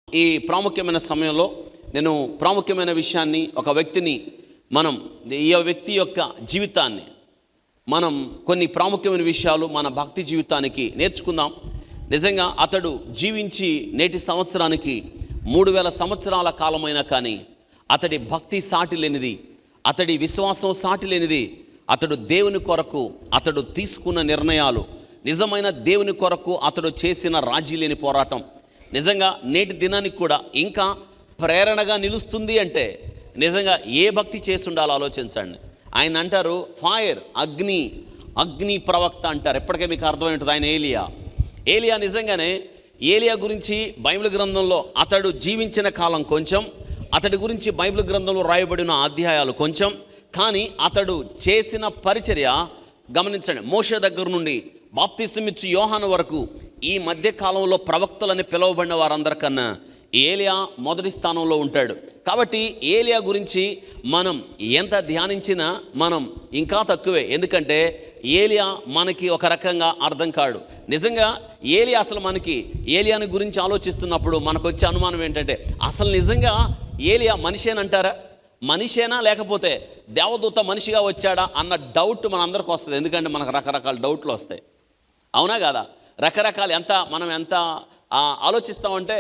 ఈ ప్రాముఖ్యమైన సమయంలో నేను ప్రాముఖ్యమైన విషయాన్ని, ఒక వ్యక్తిని ఈ వ్యక్తి యొక్క జీవితాన్ని మనం కొన్ని ప్రాముఖ్యమైన విషయాలు మన భక్తి జీవితానికి నేర్చుకుందాం. నిజంగా అతడు జీవించి నేటి సంవత్సరానికి 3000 సంవత్సరాల కాలమైనా కానీ అతడి భక్తి సాటి లేనిది, అతడి విశ్వాసం సాటి లేనిది. అతడు దేవుని కొరకు అతడు తీసుకున్న నిర్ణయాలు, నిజమైన దేవుని కొరకు అతడు చేసిన రాజీ లేని పోరాటం నిజంగా నేటి దినానికి కూడా ఇంకా ప్రేరణగా నిలుస్తుంది. అంటే నిజంగా ఏ భక్తి చేసి ఉండాలో ఆలోచించండి. ఆయన అంటారు ఫైర్, అగ్ని ప్రవక్త అంటారు. ఎప్పటికే మీకు అర్థమై ఉంటుంది. ఆయన ఏలియా నిజంగానే ఏలియా గురించి బైబిల్ గ్రంథంలో అతడు జీవించిన కాలం కొంచెం, అతడి గురించి బైబిల్ గ్రంథంలో రాయబడిన అధ్యాయాలు కొంచెం, కానీ అతడు చేసిన పరిచర్య గమనించండి. మోషే దగ్గర నుండి బాప్తిసమిచ్చు యోహాను వరకు ఈ మధ్య కాలంలో ప్రవక్తలని పిలువబడిన వారందరికన్నా ఏలియా మొదటి స్థానంలో ఉంటాడు. కాబట్టి ఏలియా గురించి మనం ఎంత ధ్యానించినా మనం ఇంకా తక్కువే. ఎందుకంటే ఏలియా మనకి ఒక రకంగా అర్థం కాడు. నిజంగా ఏలియా అసలు మనకి ఏలియాని గురించి ఆలోచిస్తున్నప్పుడు మనకు వచ్చే అనుమానం ఏంటంటే, అసలు నిజంగా ఏలియా మనిషేనంటారా, మనిషేనా లేకపోతే దేవదూత మనిషిగా వచ్చాడా అన్న డౌట్ మనందరికి వస్తుంది. ఎందుకంటే మనకు రకరకాల డౌట్లు వస్తాయి, అవునా కాదా? రకరకాలు మనం ఎంత ఆలోచిస్తామంటే,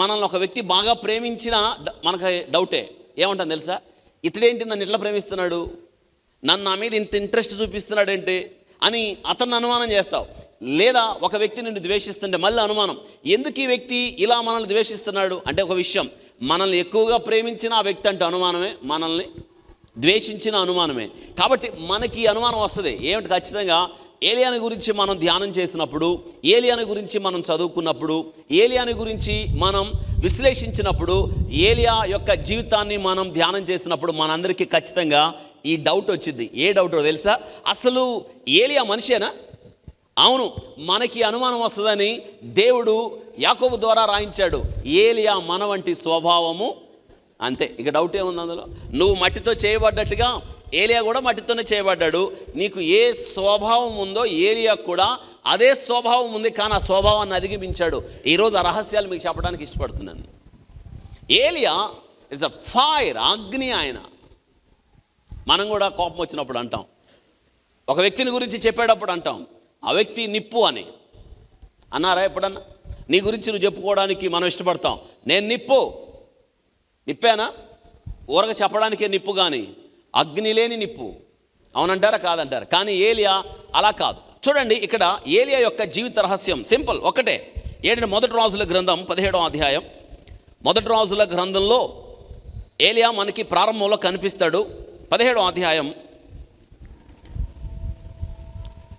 మనల్ని ఒక వ్యక్తి బాగా ప్రేమించినా మనకు డౌటే. ఏమంటాం తెలుసా? ఇతడేంటి నన్ను ఇట్లా ప్రేమిస్తున్నాడు, నా మీద ఇంత ఇంట్రెస్ట్ చూపిస్తున్నాడేంటి అని అతన్ని అనుమానం చేస్తావు. లేదా ఒక వ్యక్తి నిన్ను ద్వేషిస్తుంటే మళ్ళీ అనుమానం, ఎందుకు ఈ వ్యక్తి ఇలా మనల్ని ద్వేషిస్తున్నాడు అంటే, ఒక విషయం మనల్ని ఎక్కువగా ప్రేమించిన ఆ వ్యక్తి అంటే అనుమానమే, మనల్ని ద్వేషించిన అనుమానమే. కాబట్టి మనకి అనుమానం వస్తుంది. ఏమిటి? ఖచ్చితంగా ఏలియాని గురించి మనం ధ్యానం చేసినప్పుడు, ఏలియాని గురించి మనం చదువుకున్నప్పుడు, ఏలియాని గురించి మనం విశ్లేషించినప్పుడు, ఏలియా యొక్క జీవితాన్ని మనం ధ్యానం చేసినప్పుడు మనందరికీ ఖచ్చితంగా ఈ డౌట్ వచ్చింది. ఏ డౌటో తెలుసా? అసలు ఏలియా మనిషేనా? అవును, మనకి అనుమానం వస్తుందని దేవుడు యాకోబు ద్వారా రాయించాడు. ఏలియా మన వంటి స్వభావము అంతే. ఇక డౌట్ ఏముంది అందులో? నువ్వు మట్టితో చేయబడ్డట్టుగా ఏలియా కూడా మట్టితోనే చేయబడ్డాడు. నీకు ఏ స్వభావం ఉందో ఏలియా కూడా అదే స్వభావం ఉంది, కానీ ఆ స్వభావాన్ని అధిగమించాడు. ఈరోజు ఆ రహస్యాలు మీకు చెప్పడానికి ఇష్టపడుతున్నాను. ఏలియా ఇస్ అ ఫైర్, అగ్ని ఆయన. మనం కూడా కోపం వచ్చినప్పుడు అంటాం, ఒక వ్యక్తిని గురించి చెప్పేటప్పుడు అంటాం ఆ వ్యక్తి నిప్పు అని. అన్నారా ఎప్పుడన్నా? నీ గురించి నువ్వు చెప్పుకోవడానికి మనం ఇష్టపడతాం, నేను నిప్పేనా? ఊరగా చెప్పడానికే నిప్పు, కానీ అగ్ని లేని నిప్పు. అవునంటారా కాదంటారా? కానీ ఏలియా అలా కాదు. చూడండి, ఇక్కడ ఏలియా యొక్క జీవిత రహస్యం సింపుల్, ఒకటే. ఏంటంటే మొదటి రాజుల గ్రంథం 17వ అధ్యాయం. మొదటి రాజుల గ్రంథంలో ఏలియా మనకి ప్రారంభంలో కనిపిస్తాడు. 17వ అధ్యాయం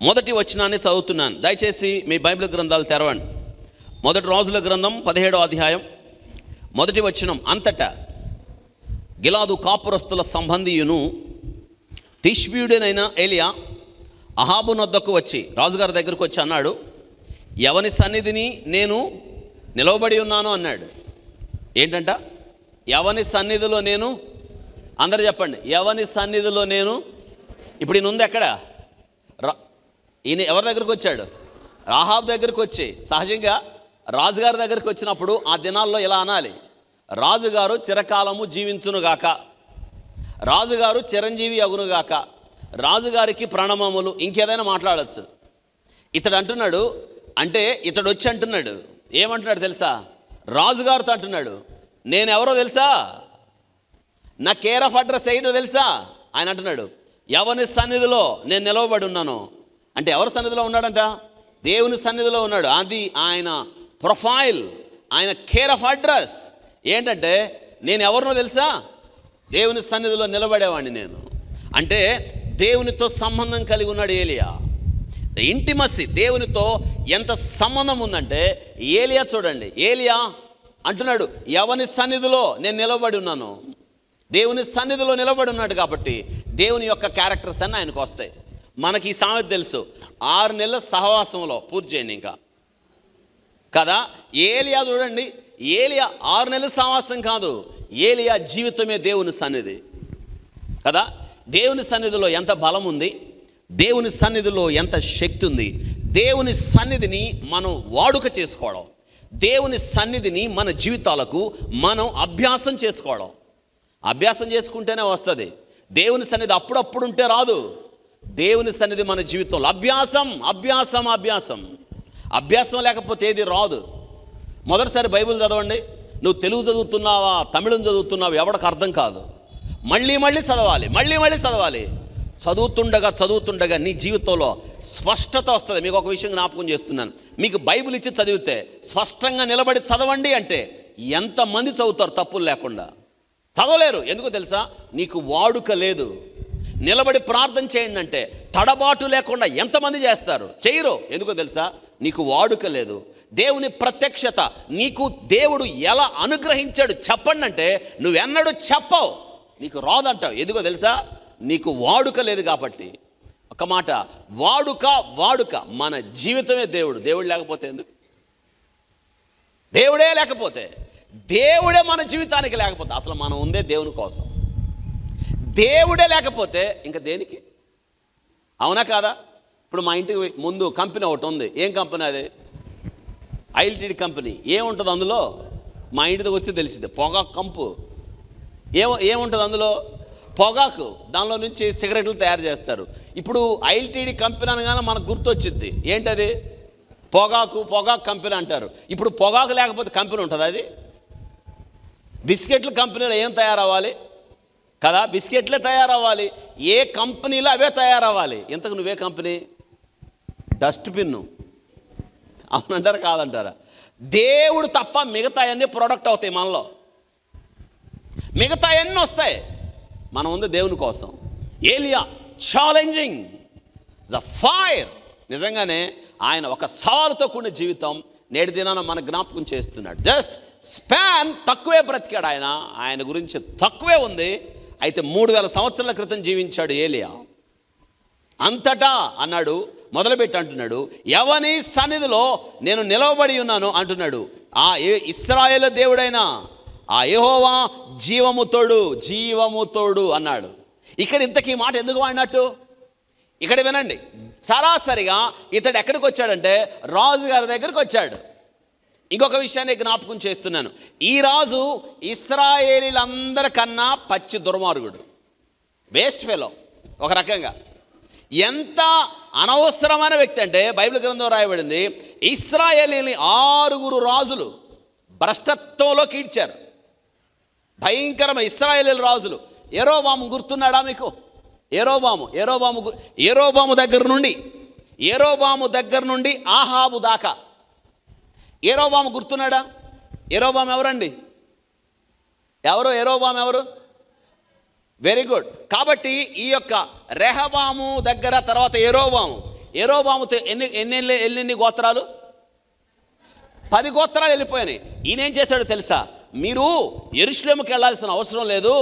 మొదటి వచనాన్ని చదువుతున్నాను. దయచేసి మీ బైబిల్ గ్రంథాలు తెరవండి. మొదటి రాజుల గ్రంథం 17వ అధ్యాయం మొదటి వచనం. అంతటా గిలాదు కాపురస్తుల సంబంధియును తిష్బీయుడైన ఏలియా అహాబు నొద్దకు వచ్చి, రాజుగారి దగ్గరకు వచ్చి అన్నాడు, ఎవని సన్నిధిని నేను నిలవబడి ఉన్నాను అన్నాడు. ఏంటంట? ఎవని సన్నిధిలో నేను, అందరూ చెప్పండి, ఎవని సన్నిధిలో నేను. ఇప్పుడు ఈయన ఉంది ఎక్కడ? ఈయన ఎవరి దగ్గరకు వచ్చాడు? అహాబు దగ్గరకు వచ్చి. సహజంగా రాజుగారి దగ్గరికి వచ్చినప్పుడు ఆ దినాల్లో ఇలా అనాలి, రాజుగారు చిరకాలము జీవించునుగాక, రాజుగారు చిరంజీవి అగునుగాక, రాజుగారికి ప్రణమములు, ఇంకేదైనా మాట్లాడచ్చు. ఇతడు అంటున్నాడు, అంటే ఇతడు వచ్చి అంటున్నాడు, ఏమంటున్నాడు తెలుసా? రాజుగారితో అంటున్నాడు, నేను ఎవరో తెలుసా, నా కేర్ ఆఫ్ అడ్రస్ ఏంటో తెలుసా? ఆయన అంటున్నాడు, ఎవరి సన్నిధిలో నేను నిలవబడి ఉన్నాను. అంటే ఎవరి సన్నిధిలో ఉన్నాడంట? దేవుని సన్నిధిలో ఉన్నాడు. అది ఆయన ప్రొఫైల్, ఆయన కేర్ ఆఫ్ అడ్రస్. ఏంటంటే నేను ఎవరినో తెలుసా? దేవుని సన్నిధిలో నిలబడేవాడిని నేను. అంటే దేవునితో సంబంధం కలిగి ఉన్నాడు ఏలియా. ఇంటిమసీ, దేవునితో ఎంత సంబంధం ఉందంటే ఏలియా. చూడండి, ఏలియా అంటున్నాడు, ఎవని సన్నిధిలో నేను నిలబడి ఉన్నాను. దేవుని సన్నిధిలో నిలబడి ఉన్నాడు కాబట్టి దేవుని యొక్క క్యారెక్టర్స్ అన్నీ ఆయనకు వస్తాయి. మనకి ఈ సామెత తెలుసు, 6 నెలల సహవాసంలో పూర్తి చేయండి ఇంకా కదా. ఏలియా చూడండి, ఏలియా 6 నెలల సహవాసం కాదు, ఏలియా జీవితమే దేవుని సన్నిధి కదా. దేవుని సన్నిధిలో ఎంత బలం ఉంది, దేవుని సన్నిధిలో ఎంత శక్తి ఉంది. దేవుని సన్నిధిని మనం వాడుక చేసుకోవడం, దేవుని సన్నిధిని మన జీవితాలకు మనం అభ్యాసం చేసుకోవడం. అభ్యాసం చేసుకుంటేనే వస్తుంది. దేవుని సన్నిధి అప్పుడప్పుడు ఉంటే రాదు. దేవుని సన్నిధి మన జీవితంలో అభ్యాసం అభ్యాసం అభ్యాసం అభ్యాసం లేకపోతే ఏది రాదు. మొదటిసారి బైబిల్ చదవండి. నువ్వు తెలుగు చదువుతున్నావా, తమిళం చదువుతున్నావా, ఎవరికి అర్థం కాదు. మళ్ళీ మళ్ళీ చదవాలి, మళ్ళీ మళ్ళీ చదవాలి. చదువుతుండగా నీ జీవితంలో స్పష్టత వస్తుంది. మీకు ఒక విషయం జ్ఞాపకం చేస్తున్నాను. మీకు బైబిల్ ఇచ్చి చదివితే స్పష్టంగా నిలబడి చదవండి అంటే ఎంతమంది చదువుతారు తప్పులు లేకుండా? చదవలేరు. ఎందుకో తెలుసా? నీకు వాడుక లేదు. నిలబడి ప్రార్థన చేయండి అంటే తడబాటు లేకుండా ఎంతమంది చేస్తారు? చేయరు. ఎందుకో తెలుసా? నీకు వాడుక లేదు. దేవుని ప్రత్యక్షత నీకు దేవుడు ఎలా అనుగ్రహించాడు చెప్పండి అంటే నువ్వెన్నడూ చెప్పవు, నీకు రాదంటావు. ఎందుకో తెలుసా? నీకు వాడుక లేదు కాబట్టి. ఒక మాట, వాడుక మన జీవితమే దేవుడు. దేవుడు లేకపోతే ఎందుకు? దేవుడే లేకపోతే, దేవుడే మన జీవితానికి లేకపోతే, అసలు మనం ఉందే దేవుని కోసం. దేవుడే లేకపోతే ఇంకా దేనికి? అవునా కాదా? ఇప్పుడు మా ఇంటికి ముందు కంపెనీ ఒకటి ఉంది. ఏం కంపెనీ అది? ILTD company. ఏముంటుంది అందులో? మా ఇంటికి వచ్చి తెలిసింది. పొగాకు కంపు. ఏముంటుంది అందులో? పొగాకు. దానిలో నుంచి సిగరెట్లు తయారు చేస్తారు. ఇప్పుడు ఐఎల్టీడీ కంపెనీ అనగానే మనకు గుర్తొచ్చింది ఏంటది? పొగాకు కంపెనీ అంటారు. ఇప్పుడు పొగాకు లేకపోతే కంపెనీ ఉంటుంది అది? బిస్కెట్ల కంపెనీలో ఏం తయారవ్వాలి కదా? బిస్కెట్లే తయారవ్వాలి. ఏ కంపెనీలో అవే తయారవ్వాలి. ఇంతకు నువ్వే కంపెనీ? డస్ట్బిన్ను. అవునంటారా కాదంటారా? దేవుడు తప్ప మిగతా అన్నీ ప్రోడక్ట్ అవుతాయి మనలో. మిగతా అన్నీ వస్తాయి. మనం ఉంది దేవుని కోసం. ఏలియా ఛాలెంజింగ్ ద ఫైర్. నిజంగానే ఆయన ఒక సవాలుతో కూడిన జీవితం నేటి దినాన మన జ్ఞాపకం చేస్తున్నాడు. జస్ట్ స్పాన్ తక్కువే బ్రతికాడు ఆయన. ఆయన గురించి తక్కువే ఉంది. అయితే 3000 సంవత్సరాల క్రితం జీవించాడు ఏలియా. అంతటా అన్నాడు, మొదలుపెట్టి అంటున్నాడు, ఎవని సన్నిధిలో నేను నిలవబడి ఉన్నాను అంటున్నాడు. ఆ ఇశ్రాయేలు దేవుడైన ఆ యెహోవా జీవము తోడు అన్నాడు. ఇక్కడ ఇంతకీ మాట ఎందుకు వాడినట్టు? ఇక్కడ వినండి. సరాసరిగా ఇతడు ఎక్కడికి వచ్చాడంటే రాజుగారి దగ్గరికి వచ్చాడు. ఇంకొక విషయాన్ని జ్ఞాపకం చేస్తున్నాను. ఈ రాజు ఇశ్రాయేలీలందరికన్నా పచ్చి దుర్మార్గుడు, వేస్ట్ ఫెలో. ఒక రకంగా ఎంత అనవసరమైన వ్యక్తి అంటే బైబిల్ గ్రంథం రాయబడింది, ఇశ్రాయేలీని 6 రాజులు భ్రష్టత్వంలోకి ఈడ్చారు. భయంకరమైన ఇశ్రాయేలీల రాజులు. యెరోబాము గుర్తున్నాడా మీకు? యెరోబాము దగ్గర నుండి ఆహాబు దాకా. యెరోబాము గుర్తున్నాడా? యెరోబాము ఎవరండి? యెరోబాము ఎవరు? Very good. కాబట్టి ఈ యొక్క రెహబాము దగ్గర తర్వాత యెరోబాముతో ఎన్ని గోత్రాలు? 10 గోత్రాలు వెళ్ళిపోయినాయి. ఈయనేం చేశాడో తెలుసా? మీరు యెరూషలేముకి వెళ్ళాల్సిన అవసరం లేదు,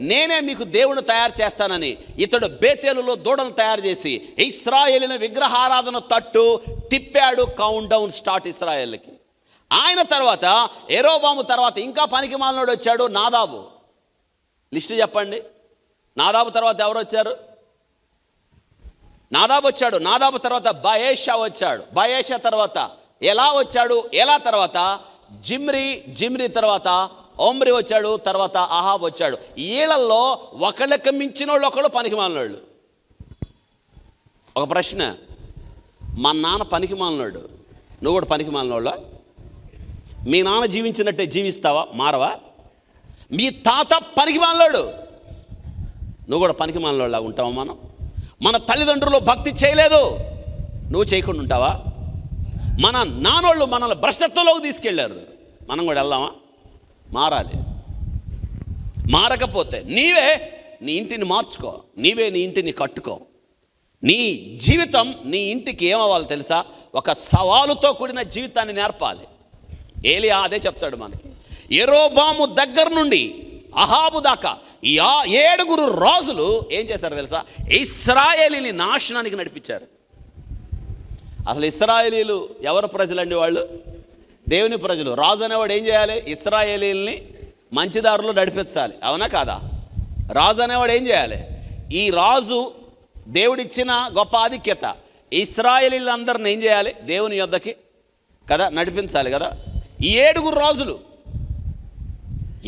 నేనే మీకు దేవుని తయారు చేస్తానని ఇతడు బేతేలులో దూడను తయారు చేసి ఇశ్రాయేలుని విగ్రహారాధన తట్టు తిప్పాడు. కౌంట్ డౌన్ స్టార్ట్ ఇశ్రాయేలుకి. ఆయన తర్వాత యెరోబాము తర్వాత ఇంకా పనికిమాలినోడు వచ్చాడు, నాదాబు. లిస్ట్ చెప్పండి. నాదాబు తర్వాత ఎవరు వచ్చారు? నాదాబు వచ్చాడు. నాదాబు తర్వాత బయేషా వచ్చాడు. బయేషా తర్వాత ఎలా వచ్చాడు? ఎలా తర్వాత జిమ్రీ తర్వాత ఓమ్రి వచ్చాడు. తర్వాత అహాబ్ వచ్చాడు. వీళ్ళల్లో ఒకళ్ళకి మించిన వాళ్ళు ఒకళ్ళు పనికిమాలినోళ్ళు. ఒక ప్రశ్న, మా నాన్న పనికిమాలినోడు, నువ్వు కూడా పనికిమాలినోళ్ళ? మీ నాన్న జీవించినట్టే జీవిస్తావా? మారవా? మీ తాత పనికిమాలినోడు, నువ్వు కూడా పనికిమాలినోళ్ళలాగా ఉంటావా? మన తల్లిదండ్రులు భక్తి చేయలేదు, నువ్వు చేయకుండా ఉంటావా? మన నాన్నోళ్ళు మనల్ని భ్రష్టత్వంలోకి తీసుకెళ్ళారు, మనం కూడా వెళ్దామా? మారాలి. మారకపోతే నీవే నీ ఇంటిని మార్చుకో, నీవే నీ ఇంటిని కట్టుకో. నీ జీవితం నీ ఇంటికి ఏమవ్వాలి తెలుసా? ఒక సవాలుతో కూడిన జీవితాన్ని నేర్పాలి. ఏలియా అదే చెప్తాడు మనకి. యెరోబాము దగ్గర నుండి అహాబు దాకా ఈ 7 రాజులు ఏం చేశారు తెలుసా? ఇశ్రాయేలీని నాశనానికి నడిపించారు. అసలు ఇశ్రాయేలీలు ఎవరు ప్రజలండి? వాళ్ళు దేవుని ప్రజలు. రాజు అనేవాడు ఏం చేయాలి? ఇశ్రాయేలీల్ని మంచి దారిలో నడిపించాలి. అవునా కాదా? రాజు అనేవాడు ఏం చేయాలి? ఈ రాజు దేవుడిచ్చిన గొప్ప ఆధిక్యత. ఇశ్రాయేలీలందరిని ఏం చేయాలి? దేవుని యొద్దకి కదా నడిపించాలి కదా. ఈ 7 రాజులు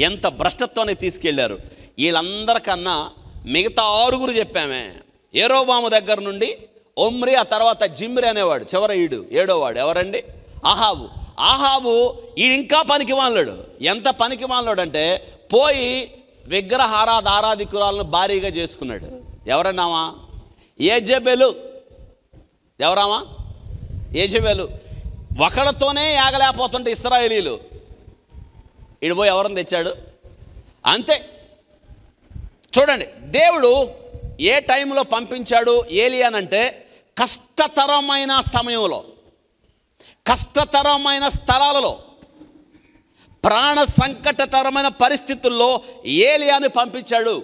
ఎంత భ్రష్టత్వాన్ని తీసుకెళ్లారు. వీళ్ళందరికన్నా మిగతా 6 చెప్పామే. యెరోబాము దగ్గర నుండి ఒమ్రి, ఆ తర్వాత జిమ్రి అనేవాడు, చివర 7వాడు ఎవరండి? ఆహాబు ఇంకా పనికి మాలాడు. ఎంత పనికి మాలాడు అంటే పోయి ఆరాధికురాలను భారీగా చేసుకున్నాడు. ఎవరన్నామా? యెజెబెలు. ఎవరామా? యెజెబెలు. ఒకళ్ళతోనే యాగలేకపోతుంటే ఇశ్రాయేలీలు, ఈడు పోయి ఎవరిని తెచ్చాడు? అంతే. చూడండి, దేవుడు ఏ టైంలో పంపించాడు ఏలియానంటే కష్టతరమైన సమయంలో, కష్టతరమైన స్థలాలలో, ప్రాణ సంకటతరమైన పరిస్థితుల్లో ఏలియాని పంపించాడు.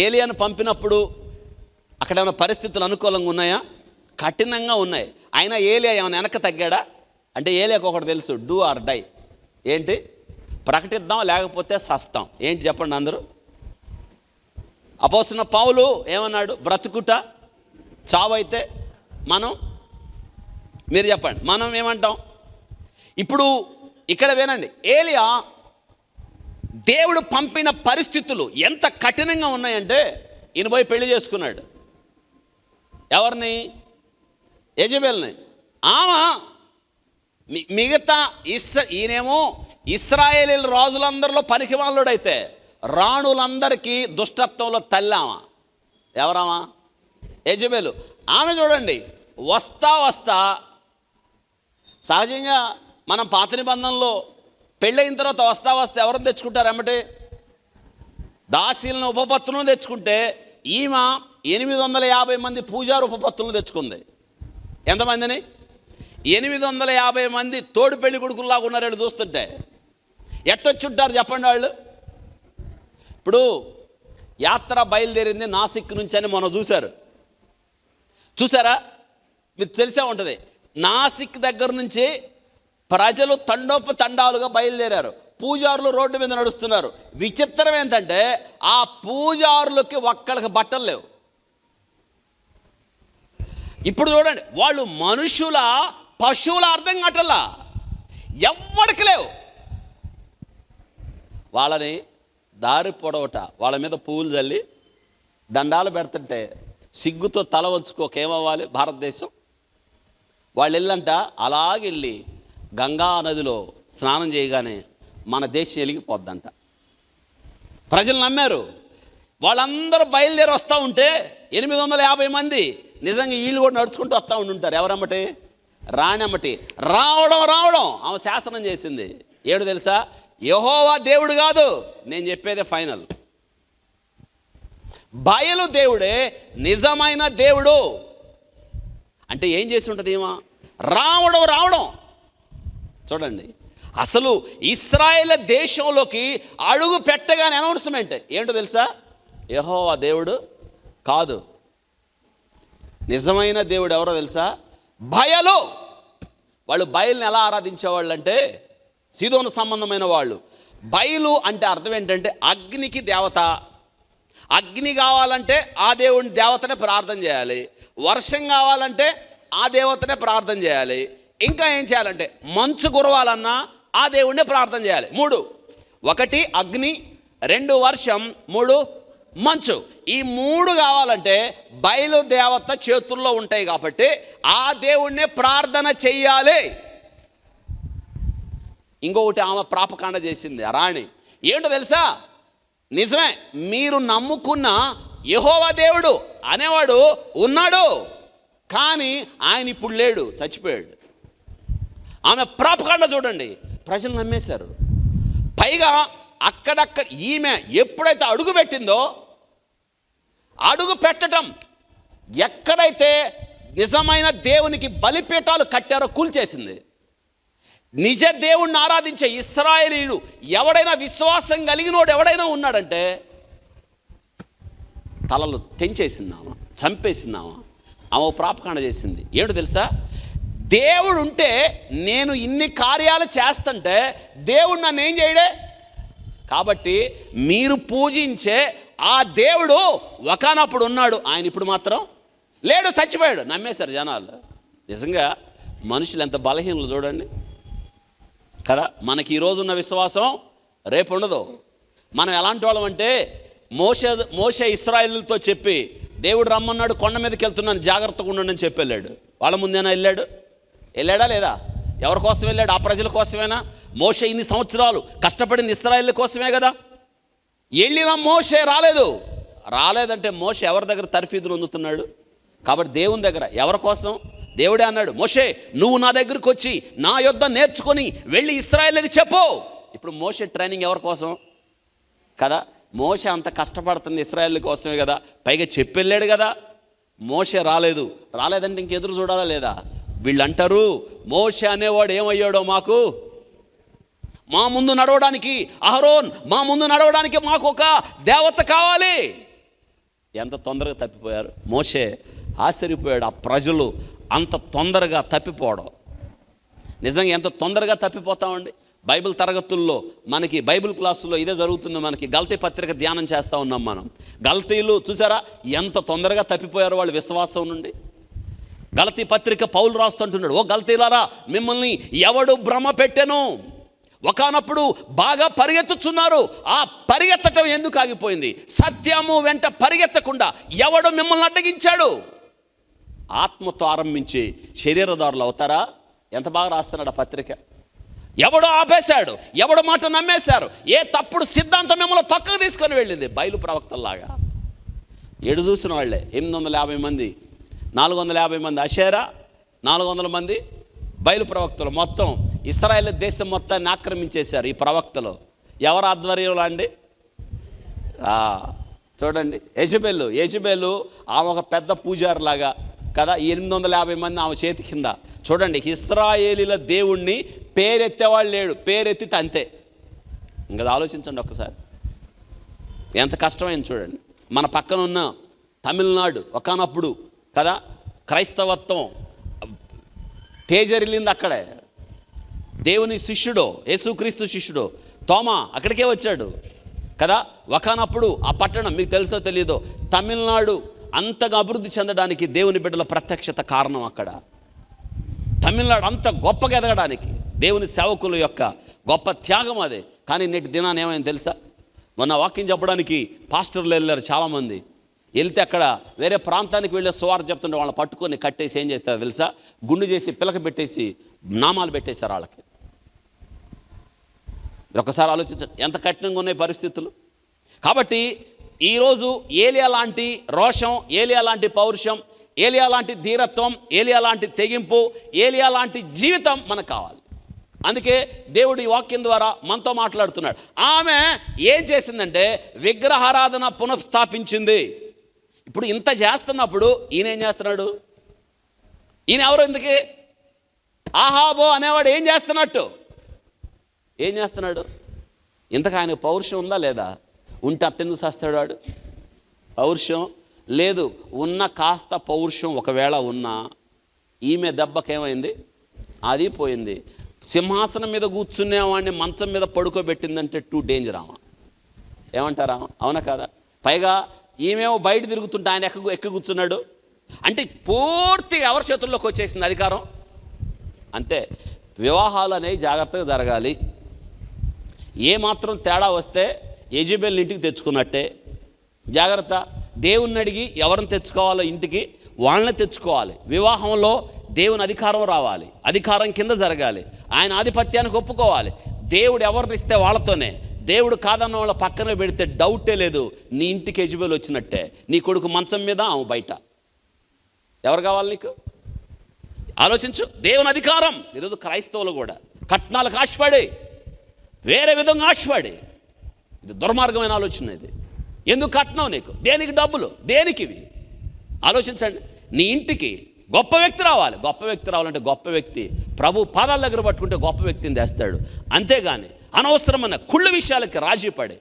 ఏలియాను పంపినప్పుడు అక్కడ ఏమైనా పరిస్థితులు అనుకూలంగా ఉన్నాయా? కఠినంగా ఉన్నాయి. అయినా ఏలియా ఏమైనా వెనక్కి తగ్గాడా అంటే ఏలియాకు ఒకటి తెలుసు, డూ ఆర్ డై. ఏంటి? ప్రకటిద్దాం లేకపోతే సస్తాం. ఏంటి చెప్పండి అందరూ? అపోస్తలుడైన పౌలు ఏమన్నాడు? బ్రతుకుట చావైతే మనం, మీరు చెప్పండి, మనం ఏమంటాం? ఇప్పుడు ఇక్కడ వినండి, ఏలియా దేవుడు పంపిన పరిస్థితులు ఎంత కఠినంగా ఉన్నాయంటే ఈయన పోయి పెళ్లి చేసుకున్నాడు. ఎవరిని? యెజెబెల్ని. ఆమె మిగతా ఈయనేమో ఇశ్రాయేలీల రాజులందరిలో పనికిమాలుడైతే రాణులందరికీ దుష్టత్వంలో తల్లామా. ఎవరామా? యెజెబెలు. ఆమె చూడండి, వస్తా సహజంగా మనం పాత నిబంధనలో పెళ్ళైన తర్వాత వస్తా ఎవరిని తెచ్చుకుంటారు? ఎమ్మటే దాసీలను, ఉపపత్తులను తెచ్చుకుంటే ఈమె 850 మంది పూజారు ఉపపత్తులను తెచ్చుకుంది. ఎంతమందిని? 850 మంది తోడు పెళ్లి కొడుకుల్లాగా ఉన్నారు వీళ్ళు చూస్తుంటే. ఎట్టొచ్చుంటారు చెప్పండి వాళ్ళు? ఇప్పుడు యాత్ర బయలుదేరింది నాసిక్ నుంచి అని మనం చూసారా? మీకు తెలిసే ఉంటుంది. నాసిక్ దగ్గర నుంచి ప్రజలు తండాలుగా బయలుదేరారు. పూజారులు రోడ్డు మీద నడుస్తున్నారు. విచిత్రం ఏంటంటే ఆ పూజారులకి ఒక్కళ్ళకి బట్టలు లేవు. ఇప్పుడు చూడండి, వాళ్ళు మనుషుల పశువుల అర్థం కావట్లా, ఎవ్వడికి లేవు. వాళ్ళని దారి పొడవట, వాళ్ళ మీద పువ్వులు చల్లి దండాలు పెడుతుంటే సిగ్గుతో తల వంచుకోకేమవ్వాలి భారతదేశం? వాళ్ళు వెళ్ళంట అలాగెళ్ళి గంగా నదిలో స్నానం చేయగానే మన దేశం వెలిగిపోద్దంట. ప్రజలు నమ్మారు. వాళ్ళందరూ బయలుదేరి వస్తూ ఉంటే 850 మంది నిజంగా వీళ్ళు కూడా నడుచుకుంటూ వస్తూ ఉంటుంటారు. ఎవరమ్మటి? రాణమ్మటి. రావడం ఆమె శాసనం చేసింది. ఏడు తెలుసా? యెహోవా దేవుడు కాదు, నేను చెప్పేదే ఫైనల్. బయలు దేవుడే నిజమైన దేవుడు. అంటే ఏం చేసి ఉంటుంది ఏమో? రావడం. చూడండి, అసలు ఇశ్రాయేల్ దేశంలోకి అడుగు పెట్టగానే అనౌన్స్మెంట్ ఏంటో తెలుసా? యెహోవా దేవుడు కాదు, నిజమైన దేవుడు ఎవరో తెలుసా? బయలు. వాళ్ళు బయలుని ఎలా ఆరాధించేవాళ్ళు అంటే సీదోను సంబంధమైన వాళ్ళు. బయలు అంటే అర్థం ఏంటంటే అగ్నికి దేవత. అగ్ని కావాలంటే ఆ దేవుని దేవతనే ప్రార్థన చేయాలి. వర్షం కావాలంటే ఆ దేవతనే ప్రార్థన చేయాలి. ఇంకా ఏం చేయాలంటే మంచు కురవాలన్నా ఆ దేవుణ్ణి ప్రార్థన చేయాలి. 3, 1 అగ్ని, 2 వర్షం, 3 మంచు. ఈ 3 కావాలంటే బయలు దేవత చేతుల్లో ఉంటాయి కాబట్టి ఆ దేవుణ్ణి ప్రార్థన చెయ్యాలి. ఇంకొకటి ఆమె ప్రాపకాండ చేసింది ఆ రాణి. ఏంటో తెలుసా? నిజమే, మీరు నమ్ముకున్న యెహోవా దేవుడు అనేవాడు ఉన్నాడు, కానీ ఆయన ఇప్పుడు లేడు, చచ్చిపోయాడు. ఆమె ప్రాపకాండ చూడండి, ప్రజలు నమ్మేశారు. పైగా అక్కడక్కడ ఈమె ఎప్పుడైతే అడుగు పెట్టిందో, అడుగు పెట్టడం ఎక్కడైతే నిజమైన దేవునికి బలిపీఠాలు కట్టారో కూల్చేసింది. నిజ దేవుణ్ణి ఆరాధించే ఇశ్రాయేలీయుడు ఎవడైనా, విశ్వాసం కలిగినోడు ఎవడైనా ఉన్నాడంటే తలలు తెంచేసిందామా, చంపేసిందామా. ఆమె ప్రాపకాండ చేసింది. ఏంటో తెలుసా? దేవుడు ఉంటే నేను ఇన్ని కార్యాలు చేస్తుంటే దేవుడు నన్ను ఏం చేయడే? కాబట్టి మీరు పూజించే ఆ దేవుడు ఒకనప్పుడు ఉన్నాడు, ఆయన ఇప్పుడు మాత్రం లేడు, చచ్చిపోయాడు. నమ్మేశారు జనాలు. నిజంగా మనుషులు ఎంత బలహీనలు చూడండి. కదా. మనకి ఈరోజు ఉన్న విశ్వాసం రేపు ఉండదు. మనం ఎలాంటి వాళ్ళం అంటే మోషే ఇశ్రాయేలుతో చెప్పి దేవుడు రమ్మన్నాడు, కొండ మీదకి వెళ్తున్నాను, జాగ్రత్తగా ఉండండి అని చెప్పి వెళ్ళాడు. వాళ్ళ ముందేనా వెళ్ళాడా లేదా? ఎవరి కోసం వెళ్ళాడు? ఆ ప్రజల కోసమేనా? మోషే ఇన్ని సంవత్సరాలు కష్టపడింది ఇశ్రాయేలు కోసమే కదా. వెళ్ళిన మోషే రాలేదంటే మోషే ఎవరి దగ్గర తర్ఫీదులు పొందుతున్నాడు? కాబట్టి దేవుని దగ్గర. ఎవరి కోసం? దేవుడే అన్నాడు, మోషే నువ్వు నా దగ్గరకు వచ్చి నా యొద్ద నేర్చుకొని వెళ్ళి ఇశ్రాయేలుకి చెప్పు. ఇప్పుడు మోషే ట్రైనింగ్ ఎవరి కోసం కదా? మోషే అంత కష్టపడుతుంది ఇశ్రాయేలు కోసమే కదా, పైగా చెప్పెళ్ళాడు కదా. మోషే రాలేదంటే ఇంకెదురు చూడాలా లేదా? వీళ్ళు అంటారు, మోషే అనేవాడు ఏమయ్యాడో మా ముందు నడవడానికి అహరోన్, మా ముందు నడవడానికి మాకు ఒక దేవత కావాలి. ఎంత తొందరగా తప్పిపోయారు. మోషే ఆశ్చర్యపోయాడు, ఆ ప్రజలు అంత తొందరగా తప్పిపోవడం. నిజంగా ఎంత తొందరగా తప్పిపోతామండి. బైబిల్ తరగతుల్లో మనకి బైబిల్ క్లాసుల్లో ఇదే జరుగుతుంది. మనకి గల్తీ పత్రిక ధ్యానం చేస్తూ ఉన్నాం మనం. గల్తీలు చూసారా ఎంత తొందరగా తప్పిపోయారు వాళ్ళు విశ్వాసం నుండి. గల్తీ పత్రిక పౌలు రాస్తుంటున్నాడు, ఓ గల్తీలారా మిమ్మల్ని ఎవడు భ్రమ పెట్టెను? ఒకానప్పుడు బాగా పరిగెత్తుతున్నారు, ఆ పరిగెత్తటం ఎందుకు ఆగిపోయింది? సత్యము వెంట పరిగెత్తకుండా ఎవడు మిమ్మల్ని అడ్డగించాడు? ఆత్మతో ఆరంభించి శరీరదారులు అవుతారా? ఎంత బాగా రాస్తున్నాడు ఆ పత్రిక. ఎవడో ఆపేశాడు, ఎవడో మాట నమ్మేశారు, ఏ తప్పుడు సిద్ధాంతం మిమ్మల్ని పక్కకు తీసుకొని వెళ్ళింది. బయలు ప్రవక్తల్లాగా ఎడు చూసిన వాళ్ళే 850 మంది, 450 మంది అషేరా, 400 మంది బయలు ప్రవక్తలు. మొత్తం ఇశ్రాయేల్ దేశం మొత్తాన్ని ఆక్రమించేశారు ఈ ప్రవక్తలు. ఎవరు ఆధ్వర్యంలో అండి? చూడండి, యెజబెలు ఆమె ఒక పెద్ద పూజారిలాగా కదా. 850 మంది ఆమె చేతి కింద. చూడండి, ఇశ్రాయేలీల దేవుణ్ణి పేరెత్తేవాళ్ళు లేడు, పేరెత్తితే అంతే. ఇంకా ఆలోచించండి ఒక్కసారి, ఎంత కష్టమైంది చూడండి. మన పక్కన ఉన్న తమిళనాడు ఒకానప్పుడు కదా క్రైస్తవత్వం తేజరిల్లింది అక్కడే. దేవుని శిష్యుడు, యేసుక్రీస్తు శిష్యుడు తోమా అక్కడికే వచ్చాడు కదా. ఒకానప్పుడు ఆ పట్టణం మీకు తెలుసో తెలీదో, తమిళనాడు అంతగా అభివృద్ధి చెందడానికి దేవుని బిడ్డల ప్రత్యక్షత కారణం. అక్కడ తమిళనాడు అంత గొప్పగా ఎదగడానికి దేవుని సేవకుల యొక్క గొప్ప త్యాగం అదే. కానీ నేటి దినాన్ని ఏమైంది తెలుసా? మొన్న వాక్యం చెప్పడానికి పాస్టర్లు వెళ్ళారు చాలామంది. వెళ్తే అక్కడ వేరే ప్రాంతానికి వెళ్ళే సువార్త చెప్తుంటే వాళ్ళని పట్టుకొని కట్టేసి ఏం చేస్తారో తెలుసా? గుండు చేసి పిలక పెట్టేసి నామాలు పెట్టేశారు వాళ్ళకి. ఒకసారి ఆలోచించండి ఎంత కఠినంగా ఉన్నాయి పరిస్థితులు. కాబట్టి ఈరోజు ఏలియా లాంటి రోషం, ఏలియా లాంటి పౌరుషం, ఏలియా లాంటి ధీరత్వం, ఏలియా లాంటి తెగింపు, ఏలియా లాంటి జీవితం మనకు కావాలి. అందుకే దేవుడు ఈ వాక్యం ద్వారా మనతో మాట్లాడుతున్నాడు. ఆమె ఏం చేసిందంటే విగ్రహారాధన పునఃస్థాపించింది. ఇప్పుడు ఇంత చేస్తున్నప్పుడు ఈయన ఏం చేస్తున్నాడు? ఈయన ఎవరు? ఎందుకే ఆహాబో అనేవాడు ఏం చేస్తున్నాడు? ఇంతకు ఆయన పౌరుషం ఉందా లేదా? ఉంటే అట్టెందుకు చేస్తాడు వాడు? పౌరుషం లేదు. ఉన్న కాస్త పౌరుషం ఒకవేళ ఉన్నా ఈమె దెబ్బకేమైంది? అది పోయింది. సింహాసనం మీద కూర్చునేవాడిని మంచం మీద పడుకోబెట్టిందంటే టూ డేంజర్. ఏమంటారా? అవునా కదా? పైగా ఈమెమో బయట తిరుగుతుంటే ఆయన ఎక్క కూర్చున్నాడు అంటే పూర్తిగా ఎవరి చేతుల్లోకి వచ్చేసింది అధికారం. అంతే. వివాహాలు అనేవి జాగ్రత్తగా జరగాలి. ఏమాత్రం తేడా వస్తే యెజబెల్ ఇంటికి తెచ్చుకున్నట్టే. జాగ్రత్త. దేవుణ్ణి అడిగి ఎవరిని తెచ్చుకోవాలో ఇంటికి వాళ్ళని తెచ్చుకోవాలి. వివాహంలో దేవుని అధికారం రావాలి, అధికారం కింద జరగాలి, ఆయన ఆధిపత్యానికి ఒప్పుకోవాలి. దేవుడు ఎవరిని ఇస్తే వాళ్ళతోనే. దేవుడు కాదన్న వాళ్ళ పక్కన పెడితే డౌటే లేదు నీ ఇంటికి యెజబెల్ వచ్చినట్టే. నీ కొడుకు మంచం మీద, ఆమె బయట. ఎవరు కావాలి నీకు? ఆలోచించు. దేవుని అధికారం. ఈరోజు క్రైస్తవులు కూడా కట్నాలకు ఆశపడి, వేరే విధంగా ఆశపడి, ఇది దుర్మార్గమైన ఆలోచన. ఇది ఎందుకు కట్నం నీకు? దేనికి డబ్బులు? దేనికి ఇవి? ఆలోచించండి. నీ ఇంటికి గొప్ప వ్యక్తి రావాలి. గొప్ప వ్యక్తి రావాలంటే గొప్ప వ్యక్తి ప్రభు పాదాల దగ్గర పట్టుకుంటే గొప్ప వ్యక్తిని తెస్తాడు. అంతేగాని అనవసరమైన కుళ్ళు విషయాలకి రాజీ పడే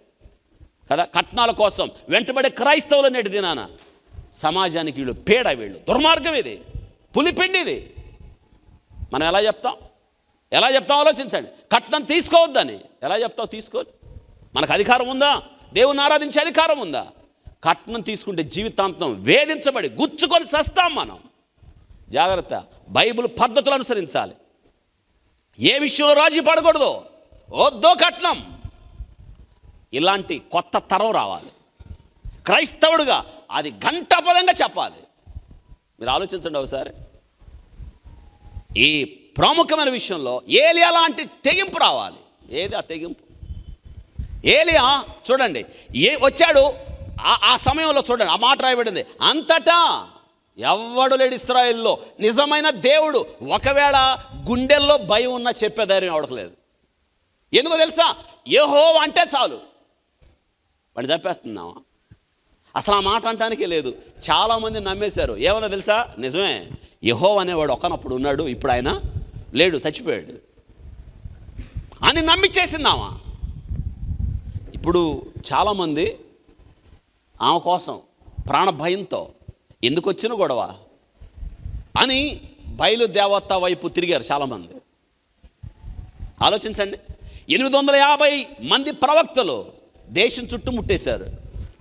కదా కట్నాల కోసం వెంటబడే క్రైస్తవులు నేటి దినాన సమాజానికి వీళ్ళు పీడ, వీళ్ళు దుర్మార్గం, ఇది పులిపిండి. ఇది మనం ఎలా చెప్తాం ఆలోచించండి. కట్నం తీసుకోవద్దని ఎలా చెప్తావు? తీసుకోని. మనకు అధికారం ఉందా? దేవుని ఆరాధించే అధికారం ఉందా? కట్నం తీసుకుంటే జీవితాంతం వేధించబడి గుచ్చుకొని చస్తాం మనం. జాగ్రత్త. బైబిల్ పద్ధతులు అనుసరించాలి. ఏ విషయంలో రాజీ పడకూడదు, వద్దో కట్నం. ఇలాంటి కొత్త తరం రావాలి. క్రైస్తవుడుగా అది ఘంటాపదంగా చెప్పాలి. మీరు ఆలోచించండి ఒకసారి. ఈ ప్రాముఖ్యమైన విషయంలో ఏలియా లాంటి తెగింపు రావాలి. ఏది ఆ తెగింపు? ఏలియా చూడండి, వచ్చాడు ఆ సమయంలో. చూడండి, ఆ మాట రాయబడింది, అంతటా ఎవ్వడు లేడు ఇశ్రాయేలులో. నిజమైన దేవుడు ఒకవేళ గుండెల్లో భయం ఉన్నా చెప్పే ధైర్యం ఎవడలేదు. ఎందుకో తెలుసా? యెహోవా అంటే చాలు వాడిని చంపేస్తున్నావా? అసలు ఆ మాట అంటానికే లేదు. చాలామంది నమ్మేశారు. ఏమన్నా తెలుసా? నిజమే, యెహోవా అనేవాడు ఒకనప్పుడు ఉన్నాడు, ఇప్పుడు ఆయన లేడు, చచ్చిపోయాడు అని నమ్మిచ్చేసిందామా. ఇప్పుడు చాలామంది ఆమె కోసం ప్రాణ భయంతో ఎందుకు వచ్చిన గొడవ అని బయలు దేవత వైపు తిరిగారు చాలామంది. ఆలోచించండి, 850 మంది ప్రవక్తలు దేశం చుట్టూ ముట్టేశారు.